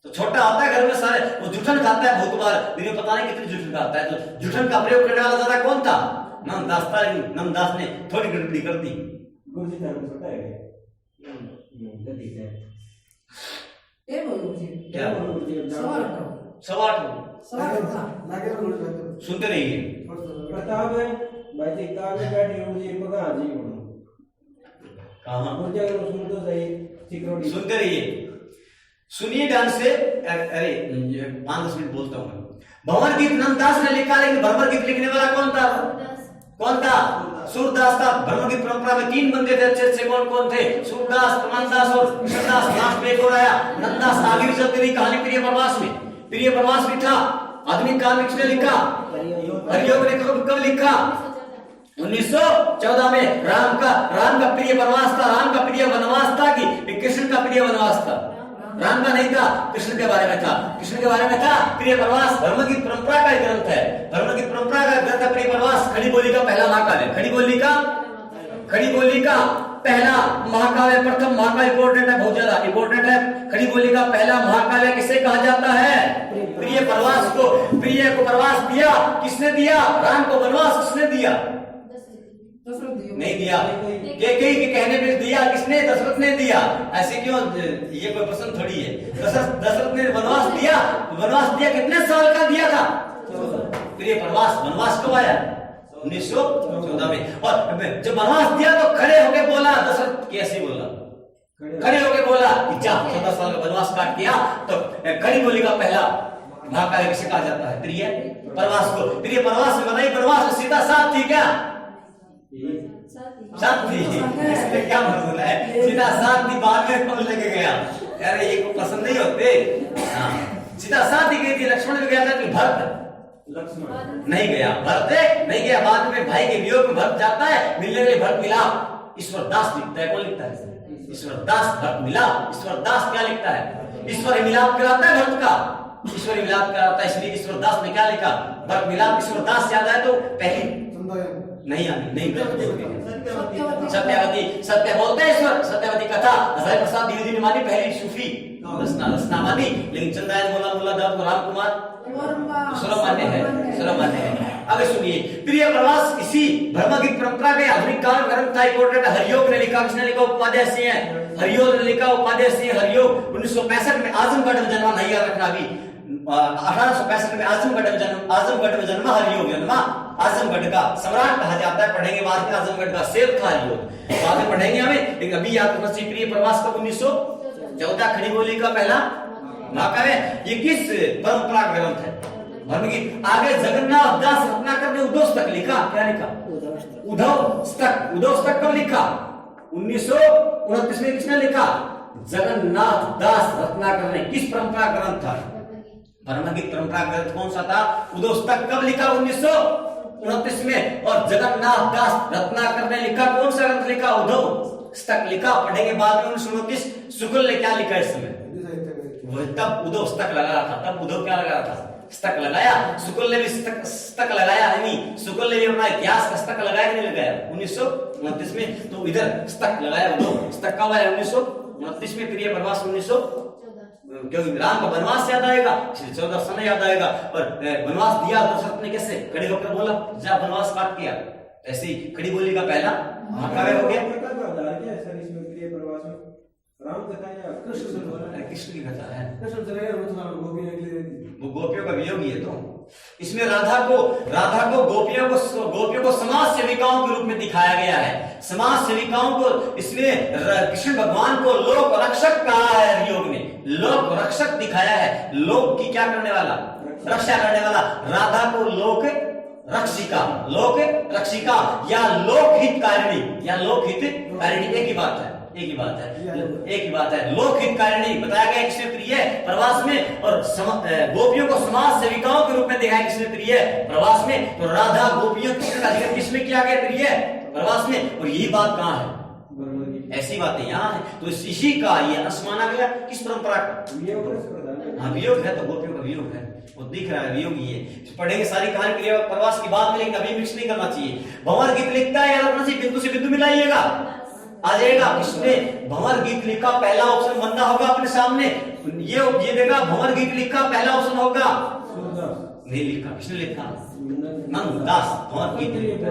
तो छोटा होता है घर में सारे, वो जुठन खाता है बहुत बार, दिन में पता नहीं कितनी जुठन खाता है। तो जुठन का प्रयोग करने वाला ज्यादा कौन था? नंददास था। नंददास ने थोड़ी गड़बड़ी कर दी।
गुरुजी का नाम छोटा है
क्या? सुनते रहिए।
प्रताप है भाई जी, कार में बैठे मुझे पता जी
कहां?
मुझे अगर सुन तो सही सिक्योरिटी।
सुनते रहिए, सुनिए ध्यान से। अरे 5-10 मिनट बोलता हूं मैं। भंवर गीत नंददास ने लिखा, लेकिन भ्रमर गीत लिखने वाला कौन था? कौन था? सूरदास था। भ्रमर गीत परंपरा में 3 बंदे थे अच्छे। कौन कौन थे? सूरदास, प्रमानदास और कृष्णदास। लास्ट में एक और आया नंददास। आगे भी चलती रही कहानी। प्रिय प्रवास में, प्रिय प्रवास भी था। आधुनिक काल में किसने लिखा? हरियोग ने कब लिखा? 1914 में। राम का प्रिय प्रवास था, राम का प्रिय वनवास था कि कृष्ण का प्रिय वनवास था? राम का नहीं था, कृष्ण के बारे में था। कृष्ण के बारे में था प्रिय प्रवास। भ्रमर गीत परंपरा का ग्रंथ है, भ्रमर गीत परंपरा का ग्रंथ है प्रिय प्रवास। खड़ी बोली का पहला महाकाव्य, खड़ी बोली का पहला महाकाव्य, प्रथम महाकाव्य इंपोर्टेंट है, बहुत ज्यादा इंपोर्टेंट है। खड़ी बोली का पहला महाकाव्य किसे कहा जाता है? प्रिय प्रवास को। प्रिय को प्रवास दिया किसने दिया? राम को वनवास किसने दिया? नहीं दिया, कैकेयी के कहने पे दिया किसने? दशरथ ने दिया। ऐसे क्यों? ये कोई प्रश्न थोड़ी है। दशरथ ने वनवास दिया। वनवास दिया कितने साल का दिया था? 14। प्रिय प्रवास वनवास कब आया? 1914 में। और जब वनवास दिया तो खड़े होके बोला, दशरथ कैसे बोला? खड़े होके बोला कि जा 14 साल का वनवास काट दिया। तो खड़ी बोली का पहला महाकाव्य किसे कहा जाता है? प्रिय प्रवास को। प्रिय प्रवास में बनाई। प्रवास में सीता साथ थी क्या? साथ थी। इसमें क्या मतलब है? सीता साथ थी, बाद में कौन लेके गया? अरे ये को पसंद नहीं होते। सीता साथ ही गई थी, लक्ष्मण भी गया था कि भरत? लक्ष्मण नहीं गया, भरत नहीं गया। बाद में भाई के वियोग में भरत जाता है, मिलने के लिए भरत मिला। ईश्वर दास लिखता है। कौन लिखता है? ईश्वर दास। भरत मिला, ईश्वर दास क्या लिखता है? ईश्वर मिलाप कराता है भक्त का, ईश्वर मिलाप कराता है। इसलिए ईश्वर दास ने क्या लिखा, भक्त मिलाप ईश्वर दास याद है तो पहली नहीं आनी नहीं सत्यावती, सत्य बोलते हैं ईश्वर, सत्यावती कथा हजारे प्रसाद द्विवेदी ने मानी, पहली सूफी रचना मानी, लेकिन चंद्रायन मोला मोला दास राम कुमार सर्वमान्य है, सर्वमान्य है। अब सुनिए, प्रिय प्रवास इसी धर्मगीत परंपरा के आधुनिक काल ग्रंथ था। इम्पोर्टेंट हरियोग ने लिखा, किसने लिखा, उपाध्याय सिंह है, हरियोग ने लिखा, उपाध्याय सिंह हरियोग 1965 में आजमगढ़ में जन्मा, नहीं याद रखना अभी, 1865 में आजमगढ़ में जन्मा हरियोग, जन्मा आजमगढ़ का सम्राट कहा जाता है, पढ़ेंगे बाद में, आजमगढ़ का शेर था हरियोग, बाद में पढ़ेंगे हमें, लेकिन अभी याद रखना चाहिए। प्रिय प्रवास का 1914 खड़ी बोली का पहला महाकाव्य, ये किस परंपरा ग्रंथ है, धर्मगीत। आगे जगन्नाथ दास रत्नाकर ने उद्धव लिखा, क्या लिखा, उद्धव कब लिखा, 1929 में किसने लिखा, जगन्नाथ दास रत्नाकर ने। किस परंपरा ग्रंथ था, धर्मगीत परंपरा ग्रंथ कौन सा था, उद्धव कब लिखा, 1929 में, और जगन्नाथ दास रत्नाकर ने लिखा, कौन सा ग्रंथ लिखा, उद्धव लिखा, पढ़ेंगे बाद में। 1929 शुक्ल ने क्या लिखा इस समय, तब उद्धव स्तक लगा रहा था, तब उद्धव क्या लगा रहा था, स्तक लगाया, शुक्ल ने भी स्तक लगाया, नहीं शुक्ल ने भी अपना इतिहास का स्तक लगाया कि नहीं लगाया 1929 में, तो इधर स्तक लगाया उद्धव, स्तक कब आया 1929 में। प्रिय प्रवास 1900, क्योंकि राम का वनवास याद आएगा, 14 सन याद आएगा, और वनवास दिया दशरथ ने कैसे, खड़े होकर बोला जा वनवास काट किया, ऐसे ही खड़ी बोली का पहला महाकाव्य हो गया। कृष्ण की कथा है, वो गोपियों का वियोग ही है। तो इसमें राधा को गोपियों को समाज सेविकाओं के रूप में दिखाया गया है, समाज सेविकाओं को, इसमें कृष्ण भगवान को लोक रक्षक कहा है, हरियोग ने लोक रक्षक दिखाया है, लोक की क्या करने वाला, रक्षा करने वाला, राधा को लोक रक्षिका या लोकहितकारिणी, या लोकहितकारिणी, एक ही बात है, एक ही बात है, लोकहितकारिणी बताया गया किसने प्रिय प्रवास में, और गोपियों को समाज सेविकाओं के रूप में दिखाया किसने प्रिय प्रवास में, तो राधा गोपियों का जिक्र किसमें किया गया प्रिय प्रवास में, और यही बात कहाँ है, ऐसी बातें यहाँ है, तो इसी का ये अंश माना गया, किस परंपरा का, हाँ वियोग है, तो गोपियों का वियोग है, वो दिख रहा है वियोग ही है। पढ़ेंगे सारी कहानी प्रिय प्रवास की बात में, लेकिन अभी मिक्स नहीं करना चाहिए। भंवर गीत लिखता है, याद रखना चाहिए, बिंदु से बिंदु मिलाइएगा, आ जाएगा। किसने भंवर गीत लिखा, पहला ऑप्शन बनना होगा अपने सामने, ये देगा भंवर गीत लिखा, पहला ऑप्शन होगा, नहीं लिखा, किसने लिखा, नंददास भंवर गीत लिखा,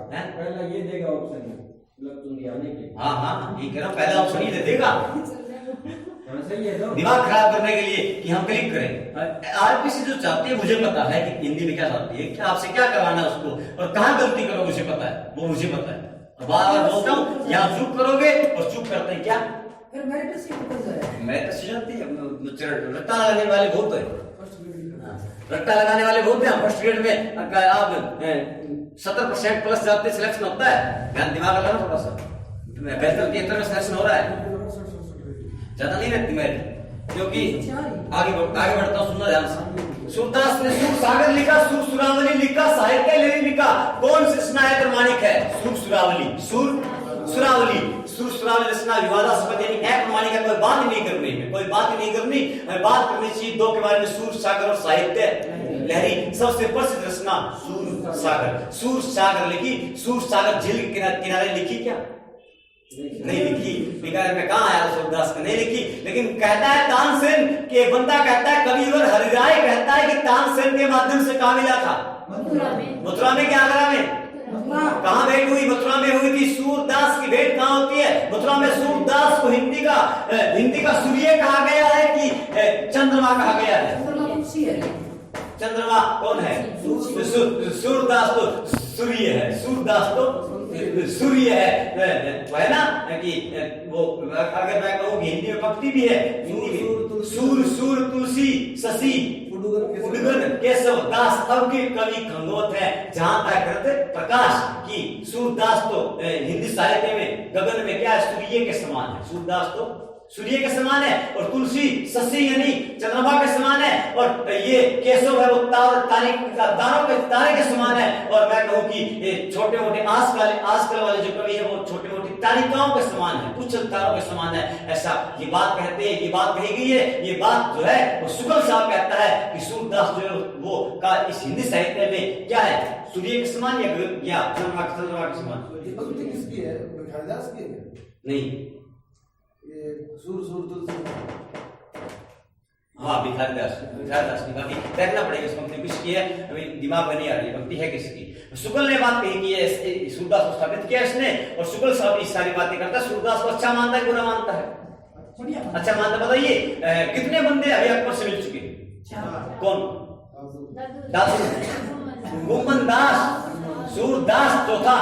पहला ये देगा ऑप्शन,
हाँ ये कह रहा हूँ, पहला ऑप्शन ही दे देगा, दिमाग खराब करने के लिए कि हम क्लिक करें। आरपीसी जो चाहती है, मुझे पता है कि हिंदी में क्या चाहती है, क्या आपसे क्या करवाना है उसको, और कहाँ गलती करो मुझे पता है, वो मुझे पता है, बार बार बोलता हूँ, यहाँ चुप करोगे और चुप करते हैं क्या, मैं तो जानती है, रट्टा लगाने वाले बहुत है, रट्टा लगाने वाले बहुत है। फर्स्ट ग्रेड में आप 70% प्लस जाते सिलेक्शन होता है, ध्यान दिमाग लगाना थोड़ा सा, बेहतर 73 में सिलेक्शन हो रहा है, ज्यादा नहीं रहती मेरिट, क्योंकि आगे बढ़ता हूँ, सुनना ध्यान से। सूरदास ने सूर सागर लिखा, सूर सुरावली लिखा, साहित्य लेरी लिखा, कौन सी रचना है प्रमाणिक है, सूर सुरावली रचना विवादास्पद यानी अप्रमाणिक है, कोई बात ही नहीं करनी है, कोई बात ही नहीं करनी, हमें बात करनी चाहिए दो के बारे में, सूर सागर और साहित्य लहरी। सबसे प्रसिद्ध रचना सूर सागर लिखी, सूर सागर झील के किनारे लिखी, क्या नहीं लिखी, में कहा आया सूरदास का, नहीं लिखी, लेकिन कहता है तानसेन के, बंदा कहता है, कविवर हरिराय कहता है कि तानसेन के माध्यम से कहाँ मिला था, मथुरा में, क्या आगरा में, कहाँ भेंट हुई, मथुरा में हुई थी। सूरदास की भेंट कहाँ होती है, मथुरा में। सूरदास को हिंदी का सूर्य कहा गया है कि चंद्रमा कहा गया है, चंद्रमा कौन है, सूरदास तो सूर्य है, सूरदास तो सूर्य है, वो है ना कि वो, अगर मैं कहूँ हिंदी में पंक्ति भी है, सूर तुलसी शशि उडगन केशव दास, अब के कवि खंगोत है, जहां तक प्रकाश की सूरदास तो हिंदी साहित्य में गगन में क्या है, सूर्य के समान है, सूरदास तो सूर्य के समान है, और तुलसी शशि यानी चंद्रमा के समान है, और ये केशव है वो तारे के समान है, और मैं कहूँ कि छोटे मोटे आजकल वाले जो कवि है वो छोटे मोटे तालिकाओं के समान है, उछल तारों के समान है। ऐसा ये बात कहते हैं, ये बात कही गई है। ये बात जो है वो शुक्ल साहब कहता है कि सूरदास जो है वो का इस हिंदी साहित्य में क्या है, सूर्य के समान या चंद्रमा के समान।
ये पंक्ति किसकी है? कालिदास की है?
नहीं,
ये सूर सूर तुलसी।
हाँ भिखारीदास की बाकी देखना पड़ेगा इस पंक्ति किसकी है, अभी दिमाग में नहीं आ रही पंक्ति है किसकी। शुक्ल ने बात कही कि सूरदास को स्थापित किया इसने, और शुक्ल साहब इस सारी बातें करता है। सूरदास को अच्छा मानता है, बुरा मानता है? अच्छा मानता। बताइए कितने बंदे अभी अकबर से मिल चुके? कौन? दादू, गुम्मन दास, सूरदास चौथा,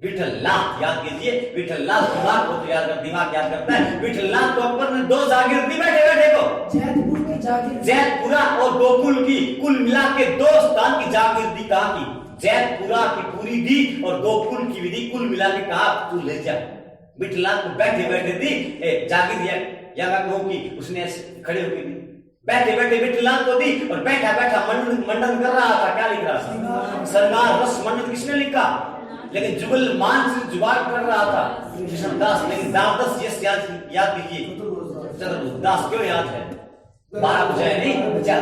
विठलनाथ। याद कीजिए, विठलनाथ दिमाग को तो दिमाग याद करता है। विठलनाथ तो अकबर ने 2 जागीर दी बैठे बैठे को,
जैतपुर की जागीर,
जैतपुरा और गोकुल की, कुल मिला के 2 स्थान की जागीर दी। कहा की? जैतपुरा की पूरी दी और गोकुल की विधि कुल मिला के कहा तू ले जा। विठलनाथ को बैठे बैठे दी जागीर, या मैं कहूं कि उसने खड़े होकर दी, बैठे बैठे विठलनाथ को दी, और बैठा बैठा मंडन कर रहा था। क्या लिख रहा था? श्रृंगार रस मंडन किसने लिखा? लेकिन जुगल मान से जुगाड़ कर रहा था कृष्णदास। लेकिन दास यस याद कीजिए, चतुर्दास क्यों याद है? 12 बुझाएं नहीं, 4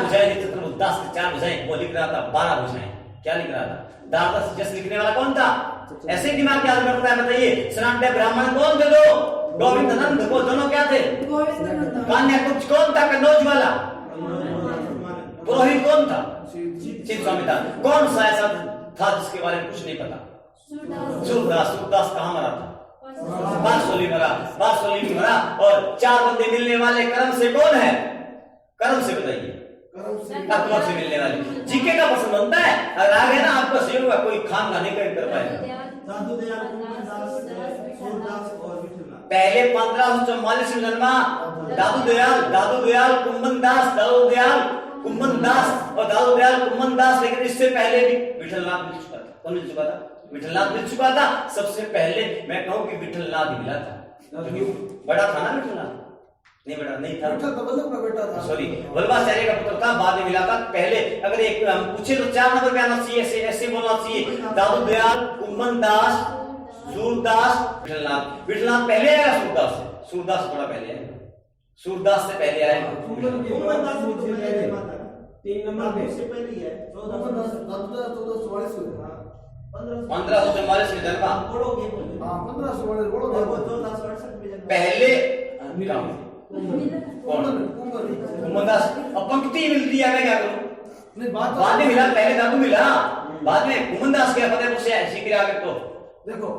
बुझाएं नहीं, चतुर्दास के 4 बुझाएं। वो लिख रहा था 12 बुझाएं। क्या लिख रहा था? दास यस लिखने वाला कौन था? ऐसे ही दिमाग याद करता है। बताइए सनातन ब्राह्मण कौन थे? 2 गोविंदानंद को, दोनों क्या थे? कन्या कुछ कौन था? कन्नौज वाला। पुरोहित कौन था? शिव स्वामी था। कौन सा ऐसा था जिसके बारे में कुछ नहीं पता? सूरदास। सूरदास कहाँ मरा था? बारसोली मरा, बारसोली में मरा। और 4 बंदे मिलने वाले क्रम से कौन है? क्रम से बताइए। अकबर से मिलने वाले। जीके का प्रश्न बनता है, अगर आ गया ना आपका सही होगा, कोई खान का नहीं कर पाएगा। पहले 1544 में जन्मा दादू दयाल कुंभन दास और दादू दयाल कुंभन दास। लेकिन इससे पहले भी विठलनाथ मिल चुका था। कौन मिल चुका था? विठलनाथ मिल चुका था। सबसे पहले मैं कहूं कि विठलनाथ मिला था, क्योंकि बड़ा था ना विठलनाथ। नहीं बड़ा नहीं था,
बेटा था,
सॉरी वल्लभाचार्य का पुत्र था, बाद में मिला था। पहले अगर एक पूछे तो 4 नंबर पे आना चाहिए, ऐसे बोलना चाहिए। दादू दयाल कुंभन दास, सूरदास, विठलनाथ। विठलनाथ पहले आया सूरदास से? सूरदास थोड़ा पहले आएगा, सूरदास से पहले आएगा।
3 नंबर से पहले ही है।
1544 में जन्मा। पहले कुंभन दास। अब पंक्ति मिलती है, मैं क्या करूं? बाद में मिला, पहले दादू मिला, बाद में कुंभन दास के फतेहपुर से सीख आगे। तो
देखो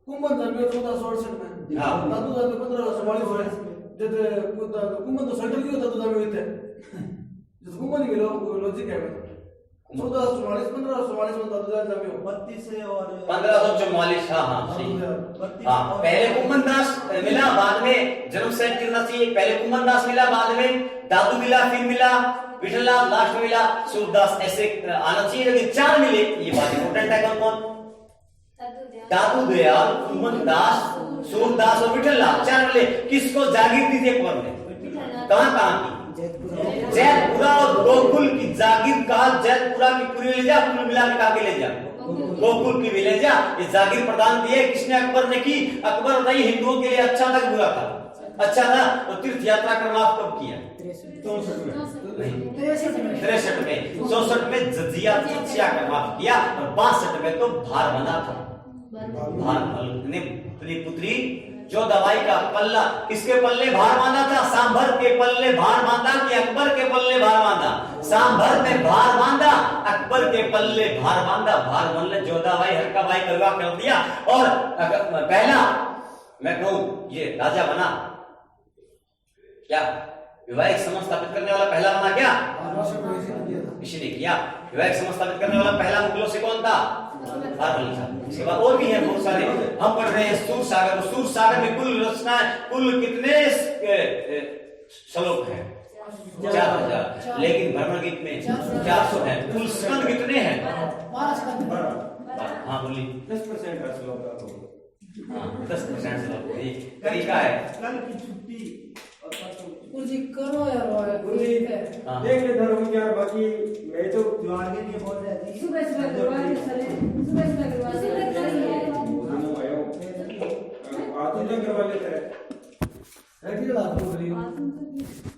कुंभन जन्मे 1468 में,
हाँ।
दादू जन्मे 1544 में। जैसे कुंभन तो सेंट्रल की दादू जन्मे हुए थे, जैसे कुंभन की लॉजिक है। 1444 1544 में दादू जन्मे 32 और
1544। हाँ सही। हाँ पहले कुंभन दास मिला, बाद में जन्म सेट करना चाहिए। पहले कुंभन दास मिला, बाद में दादू मिला, फिर मिला विठलनाथ, लास्ट में मिला सूरदास। ऐसे आना चाहिए, लेकिन 4 मिले। ये बात इंपोर्टेंट है। कौन? दादू दयाल कुंभन दास, सूरदास और विठलनाथ। 4 मिले। किसको जागीर दी थी अकबर ने? कहां की? जैतपुरा और गोकुल की जागीर। कहा जैतपुरा की पूरी ले जा, कुल मिला के कहा के ले जा, गोकुल की भी ले जा। ये जागीर प्रदान दिए किसने? अकबर ने की। अकबर बताइए हिंदुओं के लिए अच्छा था कि बुरा था? अच्छा था। तो तीर्थ यात्रा का माफ कब किया? 63 में। 64 में जजिया का माफ किया, और 62 में तो भार बना था। भार ने अपनी पुत्री जो दवाई का पल्ला, किसके पल्ले भार बांधा था? सांभर के पल्ले भार बांधा कि अकबर के पल्ले भार बांधा? सांभर में भार बांधा, अकबर के पल्ले भार बांधा। भार बनने जो दवाई हल्का भाई करवा कर दिया। और पहला मैं कहूं ये राजा बना क्या? वैवाहिक संबंध स्थापित करने वाला पहला बना क्या? किसी ने किया। वैवाहिक संबंध स्थापित करने वाला पहला मुगलों से कौन था? अकबर था। इसके बाद और भी है बहुत सारे, हम पढ़ रहे हैं सूर सागर। सूर सागर में कुल रचना, कुल कितने श्लोक है? 4000। लेकिन भ्रमर गीत में 400 है। कुल स्कंद कितने हैं? 12। हाँ बोलिए।
10% का श्लोक का
10% श्लोक। ये तरीका है।
कल की छुट्टी
जी करो यार,
देख ले धर्म की यार। बाकी मैं तो जो आगे नहीं बोल रहा थी,
सुबह करवा
करवा लेते हैं। है कि ना,